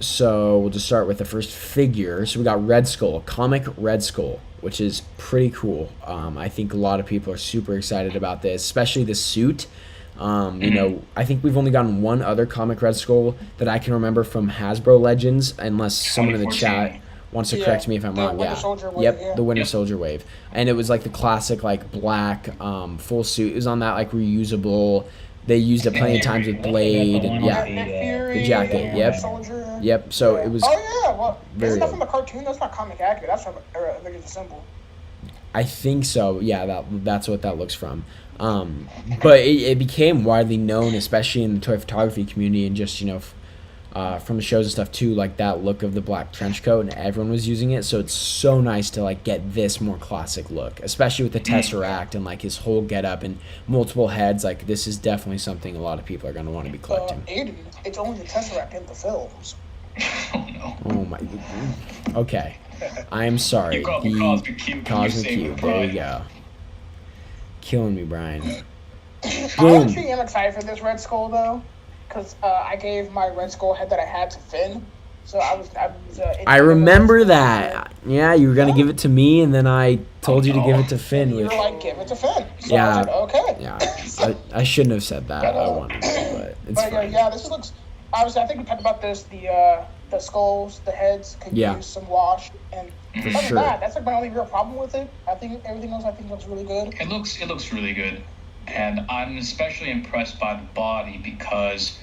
So we'll just start with the first figure. So we got Red Skull, comic Red Skull, which is pretty cool. I think a lot of people are super excited about this, especially the suit. You know, I think we've only gotten one other comic Red Skull that I can remember from Hasbro Legends, unless someone in the chat wants to correct me if I'm wrong. Winter Yeah. Soldier wave, Yep, yeah. the Winter Soldier wave. And it was like the classic, like black full suit. It was on that like reusable. They used it plenty of times with Blade. And, yeah. Nick Fury, The jacket, Winter yep. Soldier. Yep. So it was. Oh yeah, well, very isn't that good. from a cartoon? That's not comic accurate. That's from Avengers Assemble. I think so. Yeah, that's what that looks from. But it became widely known, especially in the toy photography community, and just, you know, from the shows and stuff too, like that look of the black trench coat, and everyone was using it. So it's so nice to like get this more classic look, especially with the Tesseract and like his whole getup and multiple heads. Like this is definitely something a lot of people are going to want to be collecting. Aiden, it's only the Tesseract in the films. Oh no. Oh my. Okay, I'm sorry. You called the The Cosmic Cube. Cosmic You saved Cube. the There you pride. go. Killing me, Brian. I Boom. actually am excited for this Red Skull though, because I gave my Red Skull head that I had to Finn, so I was. I remember that. Yeah, you were gonna give it to me, and then I told you to give it to Finn. You With, were like, give it to Finn. So Yeah. I was like, okay. yeah, I shouldn't have said that. I wanted to, but it's But fine. yeah, this looks. Obviously, I think we talked about this. The skulls, the heads could Yeah. use some wash, and For other than sure. that, that's like my only real problem with it. I think everything else looks really good. It looks really good, and I'm especially impressed by the body because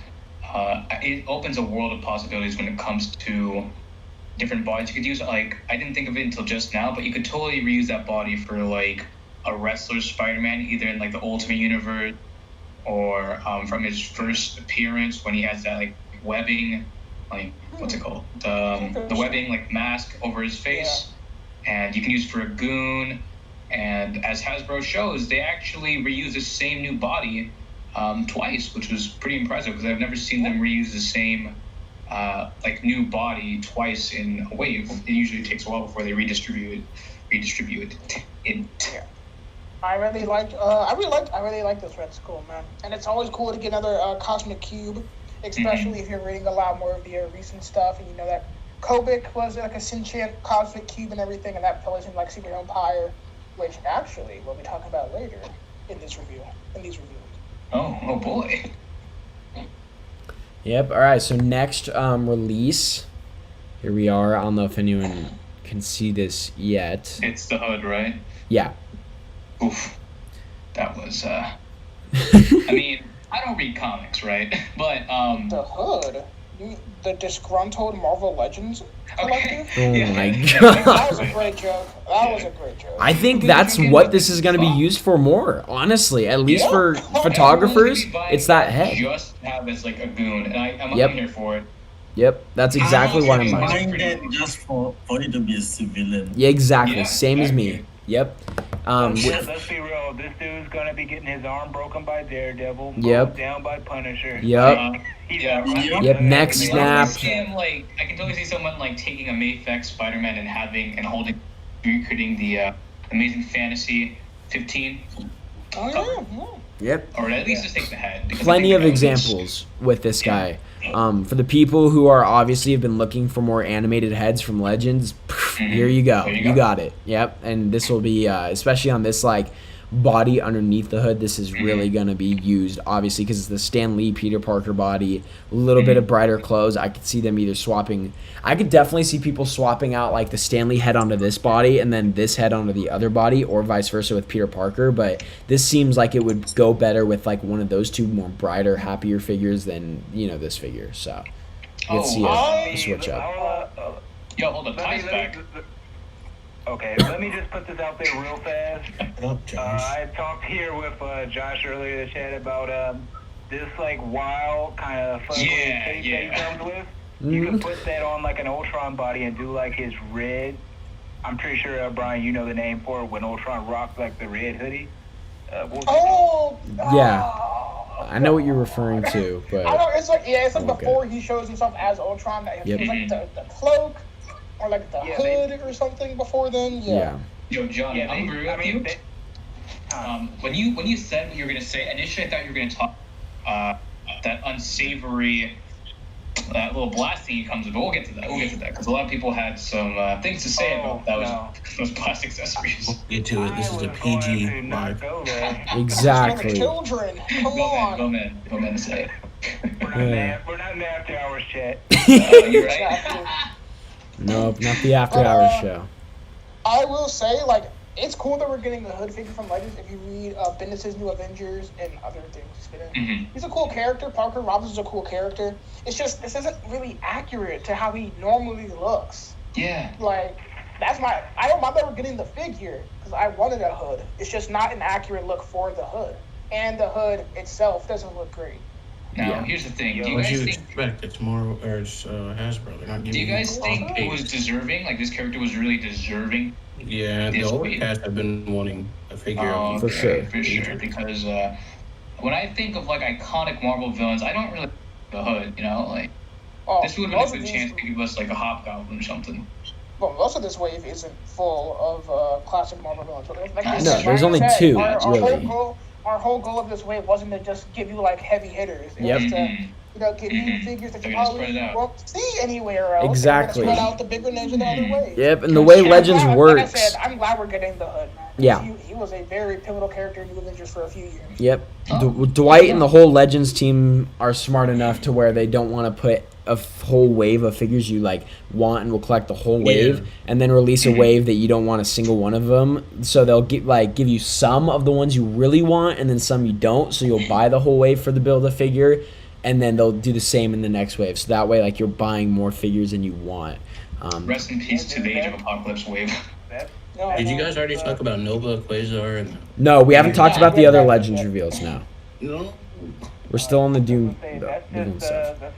it opens a world of possibilities when it comes to different bodies you could use. Like I didn't think of it until just now, but you could totally reuse that body for like a wrestler Spider-Man, either in like the Ultimate Universe or from his first appearance when he has that like webbing, like what's it called, the webbing like mask over his face. And you can use for a goon. And as Hasbro shows, they actually reuse the same new body twice, which was pretty impressive because I've never seen them reuse the same like new body twice in a wave. It usually takes a while before they redistribute it. I really like this Red Skull, man. And it's always cool to get another Cosmic Cube, especially if you're reading a lot more of the recent stuff, and you know that Kobik was like a sentient Cosmic Cube and everything, and that plays in like Super Empire, which actually we'll be talking about later in these reviews. Oh boy. Yep. All right. So next release. Here we are. I don't know if anyone can see this yet. It's the hood, right? Yeah. Oof. That was I mean, I don't read comics, right? But The hood, the disgruntled Marvel Legends collective. Oh Yeah. my That god. was a great joke. That was a great joke. I think that's what this is going to be used for more. Honestly, at least for photographers, it's that head. Just have as like a goon, and I'm Yep. here for it. Yep. That's exactly what I'm buying. buying. Buying that just for it to be a civilian. Yeah, exactly. Yeah, Same as me. exactly. Yep. Let's be real. This dude's gonna be getting his arm broken by Daredevil. Yep. Mowed down by Punisher. Yep. Yep, neck snap. I can totally see someone like taking a Mayfix Spider-Man and holding, recreating the Amazing Fantasy 15, Oh yeah. Yep. or at least just take the head. because I Plenty think of the nose is- examples with this guy. For the people who are obviously have been looking for more animated heads from Legends, here you go. There you You go. got it. Yep. And this will be, especially on this like body underneath the hood, this is really going to be used, obviously, because it's the Stan Lee Peter Parker body, a little bit of brighter clothes. I could see them either swapping. I could definitely see people swapping out like the Stan Lee head onto this body and then this head onto the other body, or vice versa with Peter Parker. But this seems like it would go better with like one of those two more brighter, happier figures than, you know, this figure. So you can see a switch up. Yo, hold up, Let me- ties let back. me- Okay, let me just put this out there real fast. I talked here with Josh earlier in the chat about this like wild kind of fun Yeah, tape that yeah. he comes with. You can put that on like an Ultron body and do like his red. I'm pretty sure, Brian, you know the name for it when Ultron rocked like the red hoodie. Yeah. I know what you're referring to, but I know it's like it's like look before he shows himself as Ultron. That Yep. it was like the cloak or like the hood or something before then. yeah. Yo, John, Yeah, I'm agree with you. When you said what you were gonna say, initially I thought you were gonna talk that unsavory little blasting he comes with, but we'll get to that. Because a lot of people had some things to say about those plastic accessories. Get to it. This is a PG live. Exactly. Children, come on. Go man, say. We're not in the after hours chat. You're right. Nope, not the after hours show. I will say, like, it's cool that we're getting the Hood figure from Legends. If you read Bendis' New Avengers and other things he's been in, he's a cool character. Parker Robinson's a cool character. It's just this isn't really accurate to how he normally looks. Yeah. Like, that's my. I don't mind that we're getting the figure because I wanted a Hood. It's just not an accurate look for the Hood, and the Hood itself doesn't look great. Now, here's the thing. Do you What guys you think? expect? It's more, or it's Hasbro. They're not Do giving you guys think it was taste. deserving? Like this character was really deserving? Yeah, the this older weight? cast have been wanting a figure of For sure. For sure. Because when I think of like iconic Marvel villains, I don't really the Hood. You know, like this would have been a good chance to give us like a Hobgoblin or something. Well, most of this wave isn't full of classic Marvel villains. But like I No, said, there's like I only said, two, Our really. our whole goal of this wave wasn't to just give you like heavy hitters. It Yep. was to give you figures that They're you gonna probably spread it out. won't see anywhere else. Exactly. Spread out the bigger names in the other way. Yep, and the way Legends Like I works. said, I'm glad we're getting the Hood, man. Yeah. He was a very pivotal character in New Avengers for a few years. Yep. Dwight and the whole Legends team are smart enough to where they don't want to put a whole wave of figures you like want and will collect the whole wave, and then release a wave that you don't want a single one of them. So they'll give you some of the ones you really want, and then some you don't. So you'll buy the whole wave for the build a figure, and then they'll do the same in the next wave. So that way, like you're buying more figures than you want. Rest in peace to the Age of Apocalypse wave. Did you guys already talk about Nova, Quasar, and No, we haven't talked about the other Legends reveals now. no? We're still on the Doom. That's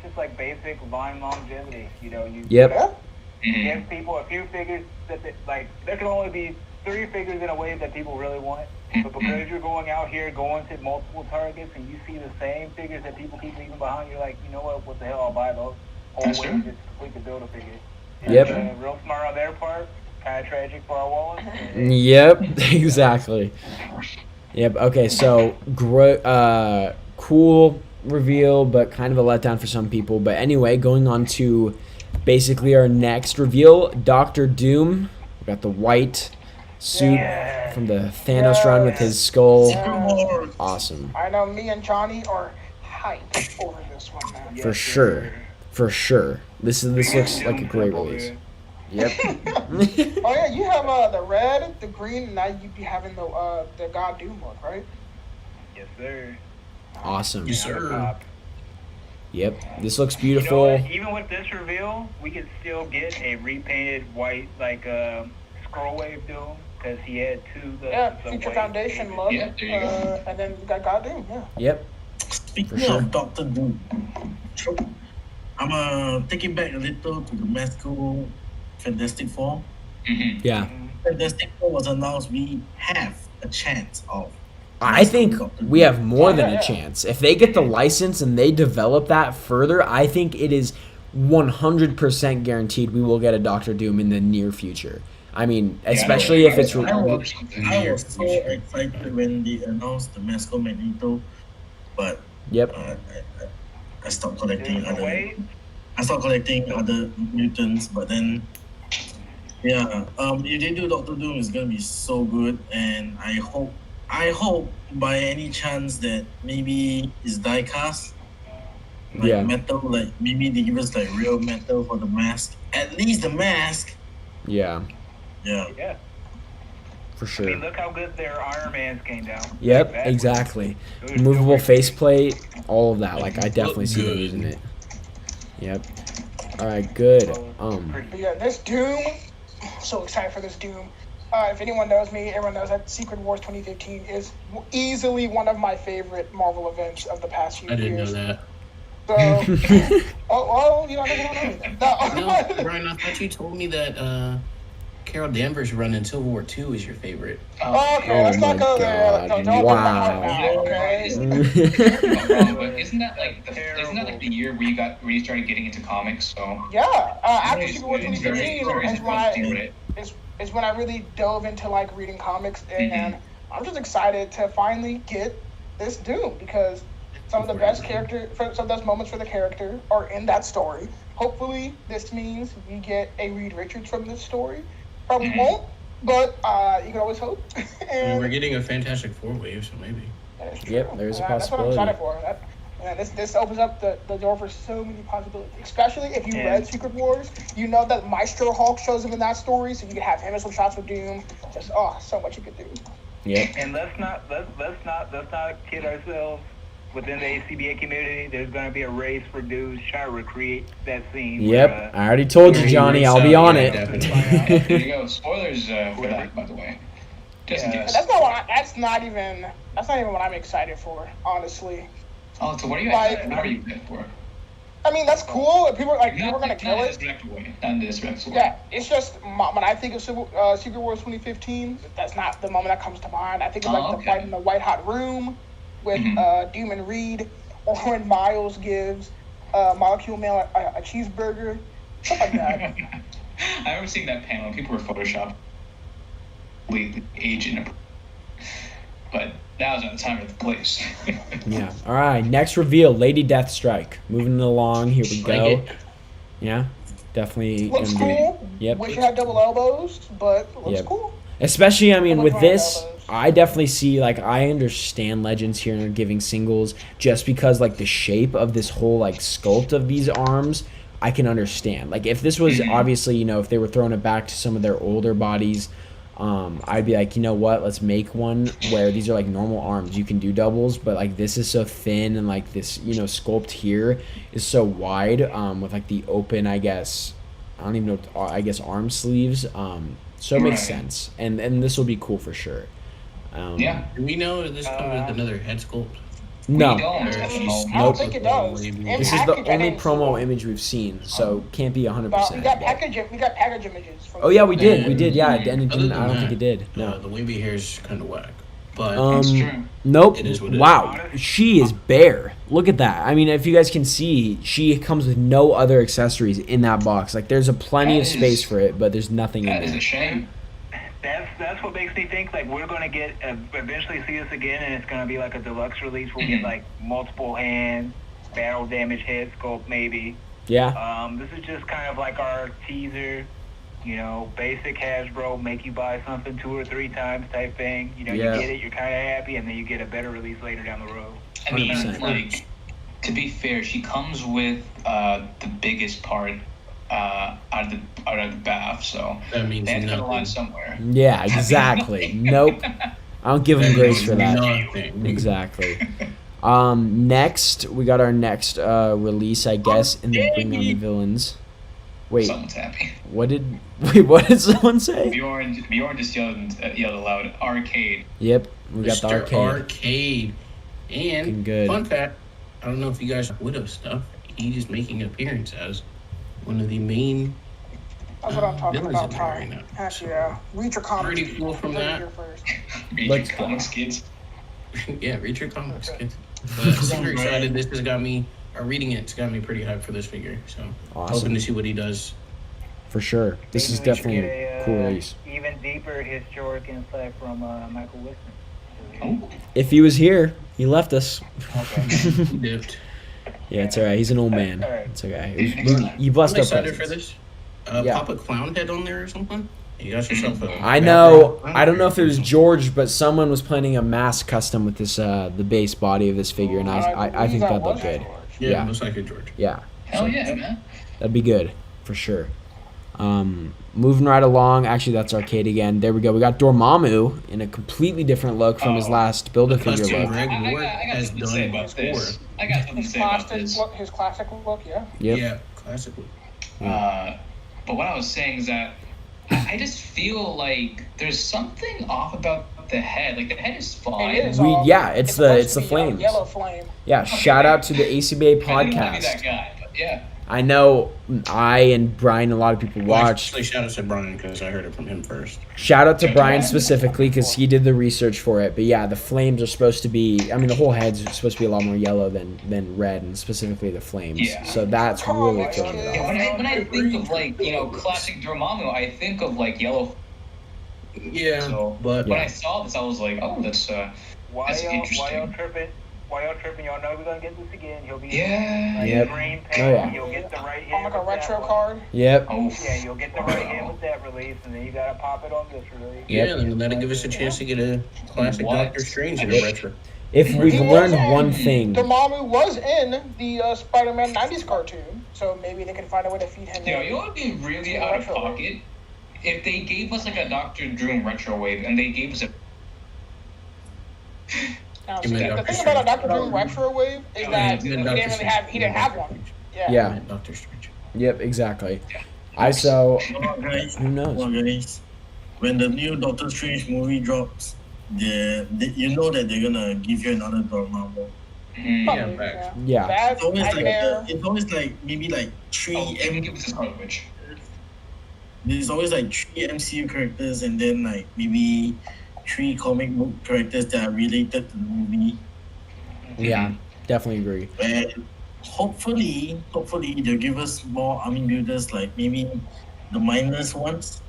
just like basic line longevity. You know, you Yep. give people a few figures that like there can only be 3 figures in a wave that people really want. But because you're going out here, going to multiple targets, and you see the same figures that people keep leaving behind, you're like, you know what the hell, I'll buy those. Whole That's wave true. just complete the build a figure. Yep. Real smart on their part. Kind of tragic for our wallets. Yep, exactly. Yep. Okay, so cool reveal, but kind of a letdown for some people. But anyway, going on to basically our next reveal, Doctor Doom. We got the white suit from the Thanos run with his skull. Awesome. I know me and Johnny are hyped over this one, man. For sure. For sure. This looks like a great release. Yep. Oh yeah, you have the red, the green, and now you be having the God Doom look, right? Yes, sir. Awesome. Yes, sir. Yep. This looks You know beautiful. what? Even with this reveal, we could still get a repainted white, like scroll wave Doom, because he had the Future white Foundation painted. look. Yeah, there you go. And then you got God Doom, yeah. Yep. Speaking sure. of Doctor Doom, I'm take it back a little to the Mezco Fantastic Four. Yeah. Fantastic Four was announced. We have a chance of. I think we have more than a chance. If they get the license and they develop that further, I think it is 100% guaranteed we will get a Doctor Doom in the near future. I mean, especially if it's... I was so excited when they announced the Mezco Magneto, but Yep. I stopped collecting There's a way. other mutants, but then if they do Doctor Doom, it's gonna be so good, and I hope by any chance that maybe it's die cast, like metal, like maybe they give us like real metal for the mask, at least the mask. Yeah. Yeah. For I sure. mean, look how good their Iron Mans came down. Yep, Back. exactly. It was Movable still faceplate, all of that. Like, I definitely see them using it. Yep. All right, good. But yeah, this Doom, I'm so excited for this Doom. If anyone knows me, everyone knows that Secret Wars 2015 is easily one of my favorite Marvel events of the past few I years. didn't know that. So, you know, I don't know anything. No, Brian, I thought you told me that Carol Danvers' run in Civil War II is your favorite. Okay, let's not go there. Don't open my heart now, okay? Isn't that like the year where you started getting into comics? So Yeah, after Super War it's very 2015 right? is when I really dove into like reading comics, and I'm just excited to finally get this Doom because some of the best some of the best moments for the character are in that story. Hopefully, this means we get a Reed Richards from this story. Probably won't, but you can always hope. And we're getting a Fantastic Four wave, so maybe. Yep, there's a possibility. That's what I'm excited for. This opens up the door for so many possibilities. Especially if you read Secret Wars, you know that Maestro Hulk shows up in that story, so you can have him in some shots with Doom. Just so much you could do. Yeah. And let's not kid ourselves. Within the ACBA community, there's going to be a race for dudes trying to recreate that scene. Yep, where, I already told you, Johnny. I'll be on it. There you go. Spoilers for that, by the way. Just in case. That's not even what I'm excited for, honestly. Oh, so what are you excited for? I mean, that's cool. People are gonna kill it. Not in this way. Yeah, it's just when I think of Secret Wars 2015, that's not the moment that comes to mind. I think of the fight in the White Hot Room with Doom and Reed, or when Miles gives Molecule Man a cheeseburger, stuff like that. I remember seeing that panel. People were photoshopped, aging, but that was not the time or the place. Yeah. All right. Next reveal, Lady Deathstrike. Moving along. Here we go. Yeah. Definitely. Looks cool. Yep. Wish it had double elbows, but looks cool. Especially, I mean, with this, I definitely see, like, I understand Legends here and are giving singles just because, like, the shape of this whole, like, sculpt of these arms, I can understand. Like, if this was, obviously, you know, if they were throwing it back to some of their older bodies, I'd be like, you know what, let's make one where these are, like, normal arms. You can do doubles, but, like, this is so thin and, like, this, you know, sculpt here is so wide with, like, the open, I guess, I don't even know, I guess, arm sleeves. So it makes sense. And this will be cool for sure. Yeah. Do we know if this comes with another head sculpt? No. We don't. I don't think it does. This is the only promo image we've seen, so can't be 100%. We got package images. Oh yeah, we did. Yeah, and it didn't. I don't think it did. No. The wavy hair is kind of whack. But That's true. Nope. It is what it is. Wow, she is bare. Look at that. I mean, if you guys can see, she comes with no other accessories in that box. Like, there's plenty of space for it, but there's nothing in there. That is a shame. That's what makes me think like we're gonna get eventually see this again, and it's gonna be like a deluxe release. We'll get like multiple hands, battle damage head sculpt maybe. Yeah. This is just kind of like our teaser, you know, basic Hasbro, make you buy something 2 or 3 times type thing. You know, you get it, you're kind of happy, and then you get a better release later down the road. I mean, 100%. like, to be fair, she comes with the biggest part out of the bath, so that means they have to cut a nothing. line somewhere. Yeah, exactly. Nope. I don't give them grace for that. Nothing. Exactly. Next, we got our next release, I guess, in the Bring on the Villains. Wait, Someone's happy. what did someone say? Bjorn just yelled aloud, arcade. Yep, we got the Mr. arcade. And Looking good. fun fact, I don't know if you guys Widow stuff. He's making an appearance as one of the main That's what I'm talking villains about, in there right Ty. now. Heck yeah. Read your comics. Pretty cool from Heard it that. here first. Read Let's your go. comics, kids. Yeah, read your comics, kids. But super excited. This has got me, reading it's got me pretty hyped for this figure. So Awesome. hoping to see what he does. For sure. This is Maybe we should definitely get a cool release. Even deeper historic insight from Michael Wilson. Oh, If he was here, he left us. Okay. He dipped. Yeah, it's alright. He's an old man. It's okay. You blessed I'm our excited for presence. this. Yeah. Pop a clown head on there or something. You got yourself a. I know. I don't know if it was George, but someone was planning a mask custom with this the base body of this figure, and I think that'd look good. Yeah, Yeah. looks like a George. Yeah, hell yeah, man. that'd be good for sure. Moving right along. Actually, that's arcade again. There we go. We got Dormammu in a completely different look from his last Build-A-Figure Custom look. Greg I Ward got has something to say done about before. this. I got something to say about this. His classic look, yeah. Yep. Yeah, classically. But what I was saying is that I just feel like there's something off about about the head. Like the head is fine. It is. It's supposed the to be, flames. Yellow flame. Yeah, shout out to the ACBA I didn't want to be podcast. that guy, but yeah. I know I and Brian, a lot of people watched. Actually, shout out to Brian because I heard it from him first. Shout out to Brian specifically because he did the research for it. But yeah, the flames are supposed to be. I mean, the whole head's supposed to be a lot more yellow than red, and specifically the flames. Yeah. So that's really throwing it Yeah, off. when I think of like classic Dormammu, I think of like yellow. Yeah, So but when I saw this, I was like, oh, that's Why That's y'all interesting. tripping? Why y'all tripping? Y'all know we're gonna get this again. He'll be Yeah. like Yep. green Oh, paint. yeah. You'll get the right hit. On like a with retro that one. card. Yep. Oh, Yeah, you'll get the right hit with that release, and then you gotta pop it on this release. yeah, Yep. then that'll give us a chance to get a classic What? Doctor Strange in a retro. If we've He learned was in- one thing, Dormammu was in the Spider-Man 90s cartoon, so maybe they can find a way to feed him. you know what would be really out of pocket if they gave us like a Doctor Doom retro wave and they gave us a. Now, You mean the Doctor thing about a Strange? Doctor Doom retro wave is that he didn't really have. He didn't have one. Yeah. yeah, Doctor Strange. yep, exactly. So Guys, who knows? guys, when the new Doctor Strange movie drops, you know that they're gonna give you another Dormammu. Probably, Yeah, facts. Yeah. Bad It's always like nightmare. it's always like maybe like three. Oh, they can give us a Scarlet Witch. There's always like 3 MCU characters and then like maybe 3 comic book characters that are related to the movie. Yeah, definitely agree. And hopefully they'll give us more army builders, like maybe the mindless ones.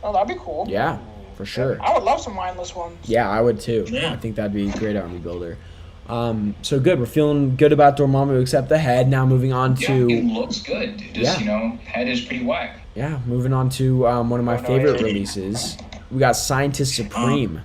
Oh, that'd be cool. Yeah, for sure. I would love some mindless ones. Yeah, I would too. Yeah. I think that'd be a great army builder. So good. We're feeling good about Dormammu, except the head. Now moving on Yeah, to it looks good. Just head is pretty whack. moving on to one of my favorite releases. We got Scientist Supreme.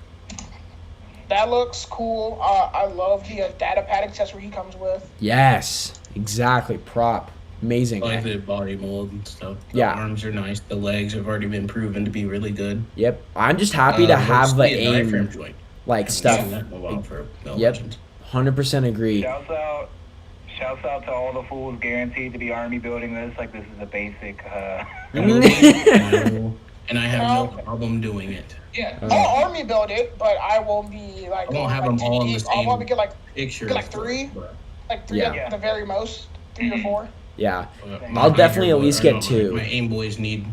That looks cool. I love the data pad accessory he comes with. Yes, exactly. Prop, amazing. I like the body mold and stuff. The Yeah. arms are nice. The legs have already been proven to be really good. Yep. I'm just happy to have the mostly a diaphragm aim joint. like Haven't stuff. seen that in a while for Mel Yep. Legends. 100% agree. Shouts out to all the fools guaranteed to be army building this. Like this is a basic. And I have no problem doing it. Yeah. I'll army build it, but I won't be like. I won't have like, them all in the deep. I'll probably same get like picture. Get like 3? Yeah. At the very most, 3 or 4. Yeah. My I'll definitely at least get my- 2. My aim boys need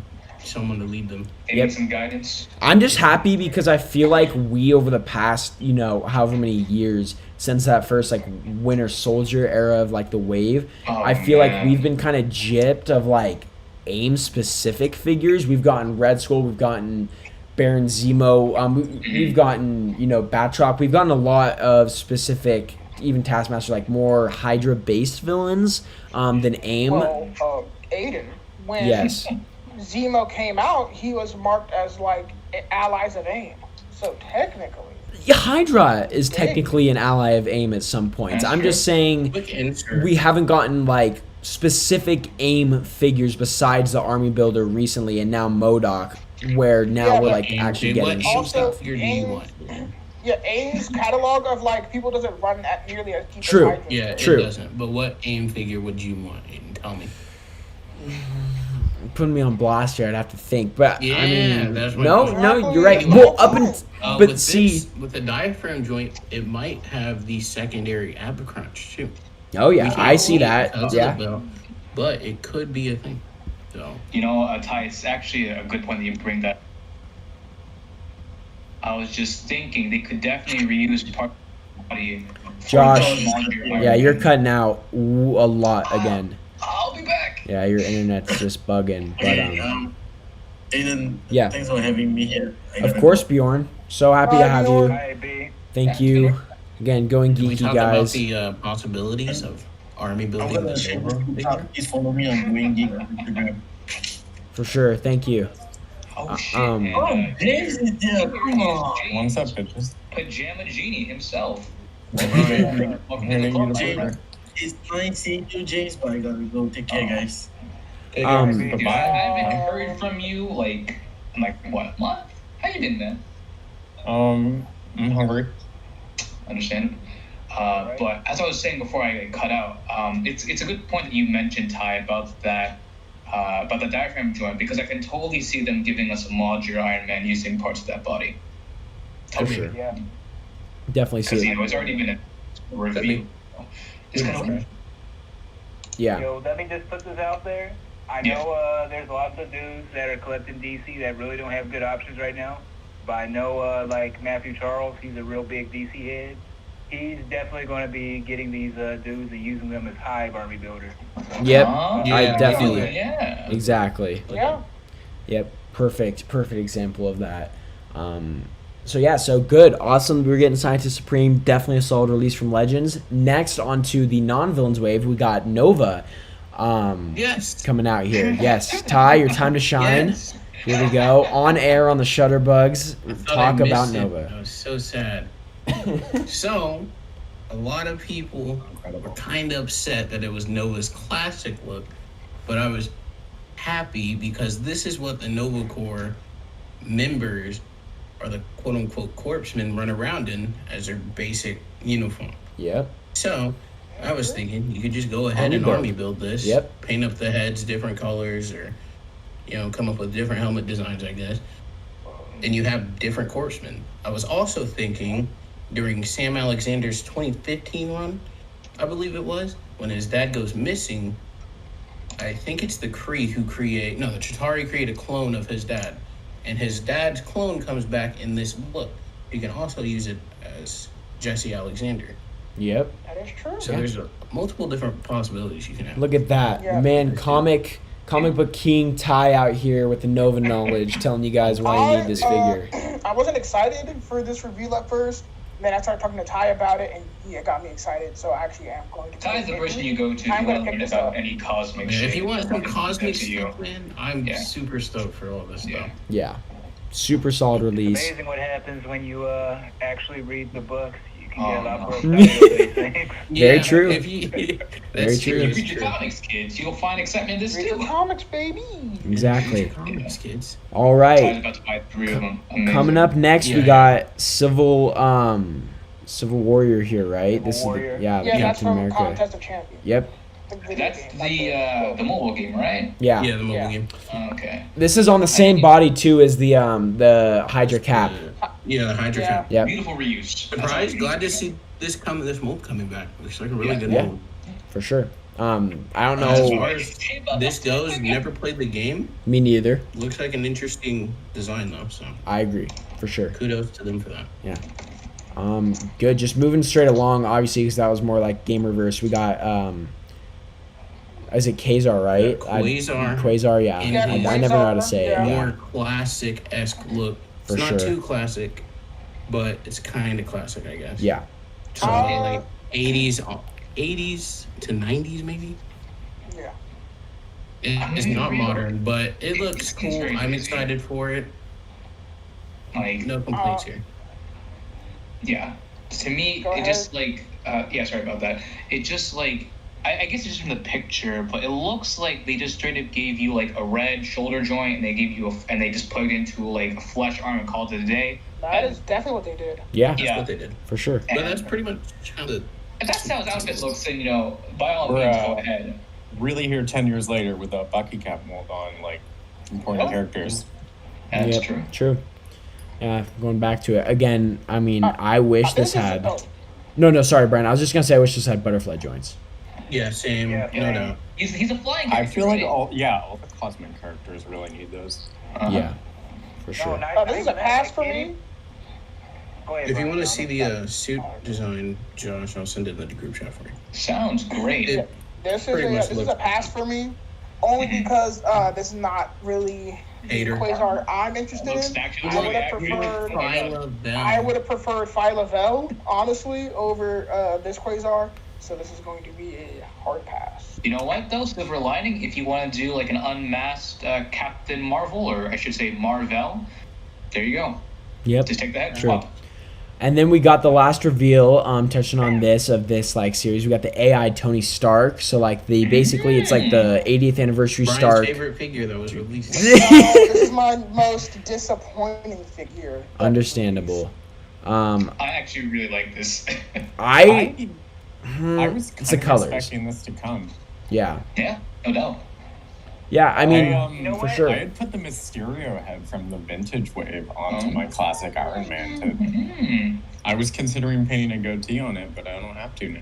someone to lead them. They need some guidance. I'm just happy because I feel like we over the past, however many years since that first like Winter Soldier era of like the wave, Oh, I feel like man. we've been kind of gypped of like AIM specific figures. We've gotten Red Skull, we've gotten Baron Zemo, we've gotten, Batroc. We've gotten a lot of specific, even Taskmaster, like more Hydra based villains than AIM. Well, Aiden, when Yes. Zemo came out, he was marked as like allies of AIM. So technically, Yeah, Hydra is technically an ally of AIM at some points. That's I'm true. just saying Quick insert. we haven't gotten like specific AIM figures besides the army builder recently and now MODOK, where now Yeah, we're but like AIM, actually dude, getting what AIM Also, stuff figure do you AIM want? yeah, AIM's catalog of like people doesn't run at nearly as deep True. as Hydra's. Yeah, True. it doesn't. But what AIM figure would you want, Aiden? Tell me. putting me on blast here. I'd have to think, but Yeah, I mean, that's my no, point. no, you're right. Exactly. Well, up and but with see, this, with the diaphragm joint, it might have the secondary Abercrunch too. oh We yeah, can't I see see that. because of Yeah, the belt, but it could be a thing. So Ty, it's actually a good point that you bring that. I was just thinking they could definitely reuse part of the body. for Josh, the longer yeah, Iron you're Man. cutting out a lot again. I'll be back. Yeah, your internet's just bugging. But Okay, Aiden, yeah. thanks for having me here. Of course, Bjorn. So happy to have you. Hi, B. Thank you. Again, going can we geeky, talk guys. about the possibilities of army I'm building gonna the share silver this figure? Please follow me on Going Geek on Instagram. For sure. Thank you. Oh shit. um, and, Oh, James is there. Come on. James, What's up, bitches? Pajama Genie himself. Here Welcome to to the you club. to James, it's nice seeing you, James, but I gotta go. Take care, guys. Dude, I haven't heard from you like in like what, a month? How you been, man? I'm hungry. Understand? But as I was saying before I cut out, it's a good point that you mentioned, Ty, about that about the diaphragm joint, because I can totally see them giving us a modular Iron Man using parts of that body. for sure. Yeah. Definitely Because see you it. know it's already been a review. It's kind of Yeah. Yo, let me just put this out there. I Yeah. know there's lots of dudes that are collecting DC that really don't have good options right now. But I know like Matthew Charles, he's a real big DC head. He's definitely going to be getting these dudes and using them as hive army builders. Yep. Oh, I definitely. yeah. Exactly. Yeah. Yep. Perfect example of that. So yeah, so good, awesome. We're getting Scientist Supreme, definitely a solid release from Legends. Next, onto the non-villains wave, we got Nova. Yes. Coming out here. Yes, Ty, your time to shine. Yes. Here we go, on air on the ShutterBugs. I thought Talk I about missed it. Nova. I was so sad. So, a lot of people were kind of upset that it was Nova's classic look, but I was happy because this is what the Nova Corps members, or the quote-unquote corpsmen, run around in as their basic uniform. Yep. So, I was thinking you could just go ahead Army and build. army build this. Yep. Paint up the heads different colors, or come up with different helmet designs, I guess. And you have different corpsmen. I was also thinking during Sam Alexander's 2015 run, I believe it was, when his dad goes missing, I think it's the Kree the Chitauri create a clone of his dad. And his dad's clone comes back in this look. You can also use it as Jesse Alexander. Yep. That is true. So there's multiple different possibilities you can have. Look at that. Yeah. Man, comic book king Ty out here with the Nova knowledge, telling you guys why you need this figure. I wasn't excited for this reveal at first. Then I started talking to Ty about it, and it got me excited. So I actually am going to. Ty's the person you go to if I'm you gonna want to pick learn this about up. any cosmic Yeah, shit. if you want some cosmic to you. stuff, man, I'm super stoked for all this stuff. Yeah. Super solid release. Amazing what happens when you actually read the books. You can get a lot more no. excited about these things. Very true. If you, Very that's true. Read your comics, kids. You'll find excitement in this Read your too. comics, baby. Exactly. Comics, kids. All Ty's right. about to buy 3 of them. Amazing. Coming up next, we Yeah. got Civil Warrior here, right? This Warrior. is the Yeah, that's Captain from America. Contest of Champions. Yep. The video That's game, the mobile game, right? Yeah. Yeah, the mobile Yeah. game. Okay. This is on the same body too as the Hydra cap. Yeah, the Hydra Yeah. cap. Yep. Beautiful reuse. That's all Surprised, we glad need. to see this mold coming back. Looks like a really Yeah. good Yeah. mold. For sure. I don't As know. far as this goes, never played the game. Me neither. Looks like an interesting design though, so I agree. For sure. kudos to them for that. Good. Just moving straight along, obviously, because that was more like game reverse. We got is it Quasar, right? Quasar. Quasar, yeah. Yeah, I never know how to say Yeah. it. More classic-esque look. It's For not sure. too classic, but it's kind of classic, I guess. Yeah. So like 80s to 90s maybe. Yeah. It's not modern, but it looks It's cool. very I'm easy. excited for it. Like, No complaints here. yeah. To me, Go it just like, yeah, sorry about that. It just like, I guess it's just from the picture, but it looks like they just straight up gave you like a red shoulder joint, and they gave you and they just plugged into like a flesh arm and called it a day. That is definitely what they did. Yeah. That's Yeah. what they did. For sure. But that's pretty much how the If that's how his outfit looks, then by all We're, means, go ahead. Really here 10 years later with a Bucky cap mold on, like, important characters. That's Yep, true. True. Yeah, going back to it again. I mean, I wish this is- had. oh, No, sorry, Brian. I was just gonna say I wish this had butterfly joints. yeah, same, Yeah, no doubt. He's a flying I character, feel like right? all the cosmic characters really need those. Uh-huh. Yeah, for sure. this is a pass for me. Go ahead, If you Brian. want to see the suit design, Josh, I'll send it in the group chat for you. Sounds great. It- This Pretty much is a looks- pass for me, only because this is not really the Hater. Quasar I'm interested Looks in. actually I would have accurate. preferred. I love them. I would have preferred Phyla Vel, honestly, over this Quasar. So this is going to be a hard pass. You know what, though? Silver lining, if you want to do like an unmasked Captain Marvel, or I should say Marvel, there you go. Yep. Just take the head True. swap. And then we got the last reveal, touching on this like series. We got the AI Tony Stark. So like basically it's like the 80th anniversary Brian's Stark. favorite figure that was released. This is my most disappointing figure. Understandable. I actually really like this. I I was it's the kind of colors. expecting this to come. Yeah. Yeah, no doubt. Yeah, I mean, You know for what? sure. I had put the Mysterio head from the vintage wave onto my classic Iron Man. I was considering painting a goatee on it, but I don't have to now.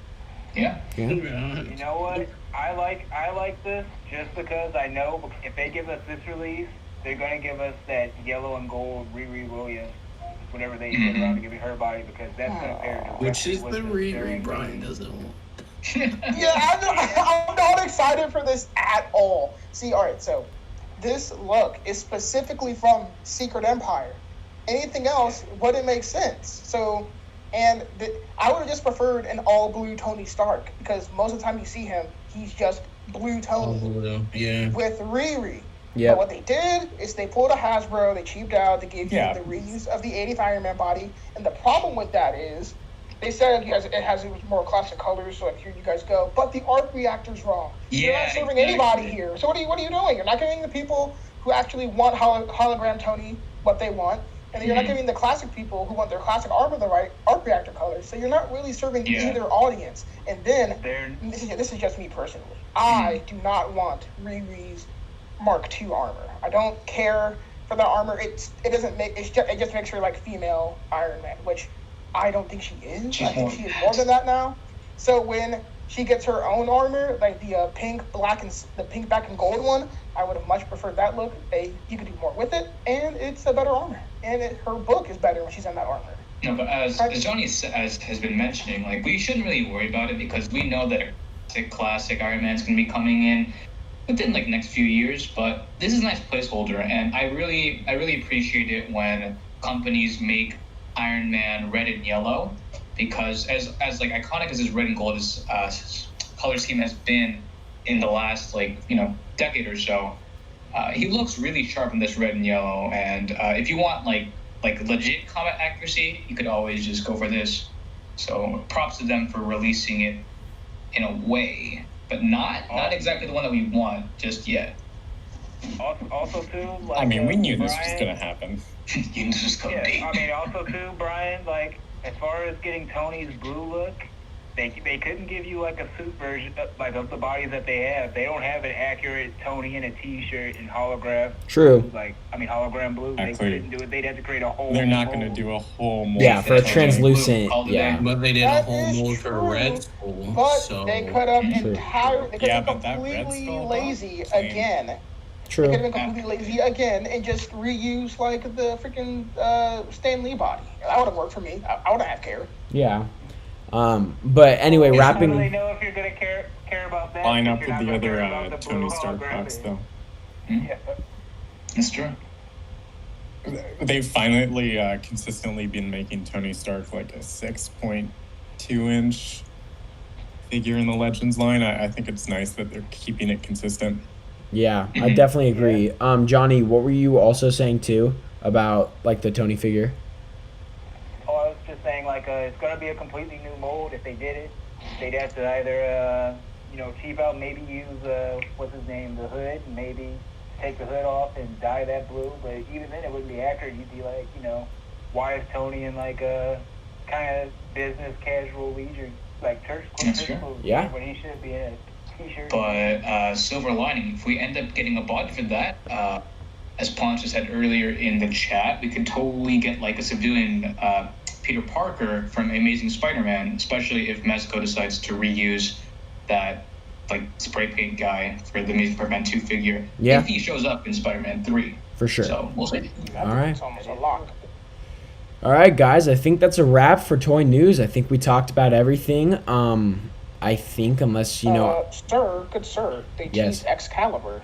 Yeah. Yeah. You know what? I like this just because I know if they give us this release, they're gonna give us that yellow and gold Riri Williams, whatever they put around to give it her body, because that's gonna pair directly Which is with the Riri Darren Brian Green. doesn't want. Yeah, I'm not excited for this at all. See, all right, so this look is specifically from Secret Empire. Anything else wouldn't make sense. So, and I would have just preferred an all blue Tony Stark, because most of the time you see him, he's just blue Tony Yeah. with Riri. Yeah. But what they did is they pulled a Hasbro, they cheaped out, they gave you Yeah. the reuse of the 80th Iron Man body. And the problem with that is they said it has more classic colors, so here you guys go. But the arc reactor's wrong. You're not serving anybody here. So what are you doing? You're not giving the people who actually want hologram Tony what they want, and then you're not giving the classic people who want their classic armor the right arc reactor colors. So you're not really serving either audience. And then this is just me personally. I do not want Riri's Mark II armor. I don't care for the armor. It just makes her like female Iron Man, which I don't think she is. I think she is more than that now. So when she gets her own armor, like the pink, black, and the pink, black, and gold one, I would have much preferred that look. You could do more with it, and it's a better armor. And her book is better when she's in that armor. No, but as Johnny has been mentioning, like, we shouldn't really worry about it because we know that a classic Iron Man's going to be coming in within like next few years. But this is a nice placeholder, and I really appreciate it when companies make Iron Man red and yellow, because as like iconic as his red and gold color scheme has been in the last decade or so, he looks really sharp in this red and yellow. And if you want like legit combat accuracy, you could always just go for this. So props to them for releasing it in a way, but not exactly the one that we want just yet. Also too, like, I mean, we knew this Brian, was gonna happen. You knew this was gonna be. I mean, also too, Brian, like, as far as getting Tony's blue look, they couldn't give you like a suit version of the bodies that they have. They don't have an accurate Tony in a T-shirt and holograph. True. Hologram blue. They couldn't do it. They'd have to create a whole. They're not gonna do a whole mold. Yeah, for a translucent. Yeah. But they did a That whole is mold for true, Red Skull. But So they could have but that Red completely Skull lazy box, same. again. True. They could have been completely lazy again and just reuse like the freaking Stan Lee body. That would have worked for me. I wouldn't have cared. Yeah. But anyway, How do they wrapping. know if you're gonna care about that? Line if up you're with not the gonna care other about the Tony blue Stark hologram? box, though. Yeah. That's true. They've finally consistently been making Tony Stark like a 6.2 inch figure in the Legends line. I think it's nice that they're keeping it consistent. Yeah, I definitely agree. Johnny, what were you also saying too about like the Tony figure? Oh, I was just saying, like, it's gonna be a completely new mold. If they did it, they'd have to either, cheap out, maybe use what's his name, the hood, and maybe take the hood off and dye that blue. But even then, it wouldn't be accurate. You'd be like, why is Tony in like a kind of business casual leisure, like church clothes? Yeah. When he should be in a t-shirt. But silver lining, if we end up getting a body for that, as Poncho said earlier in the chat, we could totally get like a civilian Peter Parker from Amazing Spider-Man, especially if Mezco decides to reuse that like spray paint guy for the Amazing Spider-Man 2 figure. Yeah. If he shows up in Spider-Man 3. For sure. So we'll see. All right. It's almost a lock. All right, guys. I think that's a wrap for toy news. I think we talked about everything. I think unless Good sir, they Yes. teased Excalibur.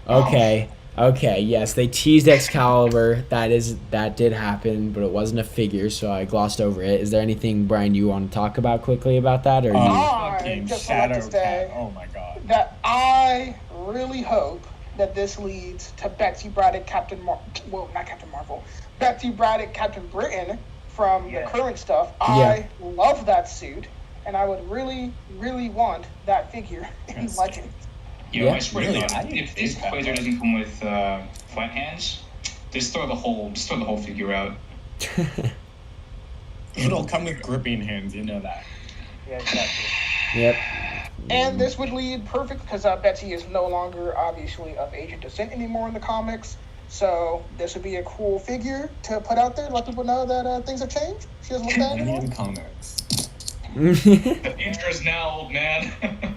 Okay. Okay. Yes, they teased Excalibur. That did happen, but it wasn't a figure, so I glossed over it. Is there anything, Brian, you want to talk about quickly about that, or you? I Fucking just would like Shadow to say Cat. Oh my god. that I really hope that this leads to Betsy Braddock, not Captain Marvel, Betsy Braddock, Captain Britain from the current stuff. I love that suit, and I would really, really want that figure in Legends. I swear really, to God, if this Quasar doesn't come with flat hands, just throw the whole figure out. It'll come with gripping hands, you know that. Yeah, exactly. Yep. And this would lead perfect because Betsy is no longer obviously of Asian descent anymore in the comics. So this would be a cool figure to put out there, let people know that things have changed. She doesn't look that anymore. In comics. The future is now, old man.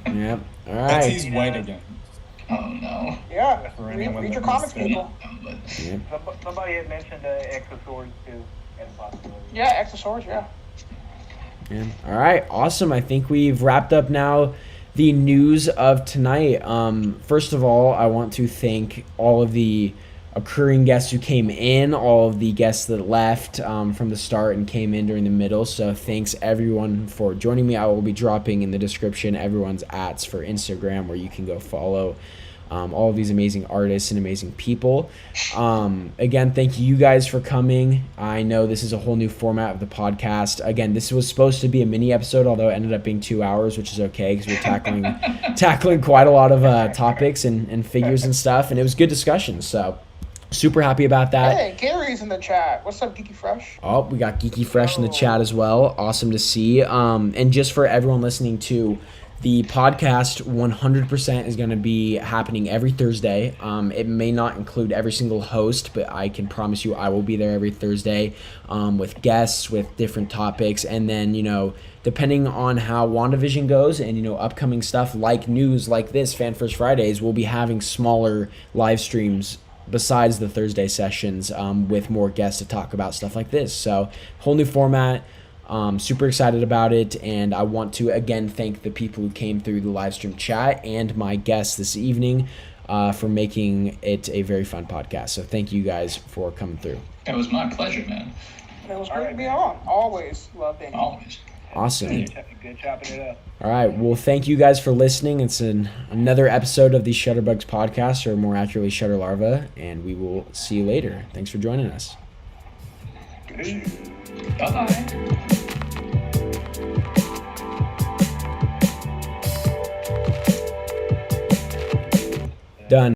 Yep. All right. Betsy's white again. Oh no. Yeah, For read anyone your that comics, missed it. people. Yep. Somebody had mentioned Exosaurs too as a possibility. Yeah, Exosaurs, yeah. Yeah. All right, awesome. I think we've wrapped up now the news of tonight. First of all, I want to thank all of the occurring guests who came in, all of the guests that left from the start and came in during the middle. So thanks everyone for joining me. I will be dropping in the description everyone's @s for Instagram where you can go follow all of these amazing artists and amazing people. Again, thank you guys for coming. I know this is a whole new format of the podcast. Again, this was supposed to be a mini episode, although it ended up being 2 hours, which is okay because we're tackling quite a lot of topics and figures and stuff, and it was good discussion. So super happy about that. Hey, Gary's in the chat. What's up, Geeky Fresh? Oh, we got Geeky Fresh in the chat as well. Awesome to see. And just for everyone listening too, the podcast 100% is going to be happening every Thursday. It may not include every single host, but I can promise you I will be there every Thursday with guests, with different topics. And then, depending on how WandaVision goes and, upcoming stuff like news like this, Fan First Fridays, we'll be having smaller live streams besides the Thursday sessions with more guests to talk about stuff like this. So whole new format. Super excited about it, and I want to again thank the people who came through the live stream chat and my guests this evening for making it a very fun podcast. So thank you guys for coming through. That was my pleasure, man. It was great to be on. Always love being on. Always. Awesome. Good chopping it up. All right. Well, thank you guys for listening. It's another episode of the ShutterBugs podcast, or more accurately, Shutter Larva, and we will see you later. Thanks for joining us. Bye-bye. Done.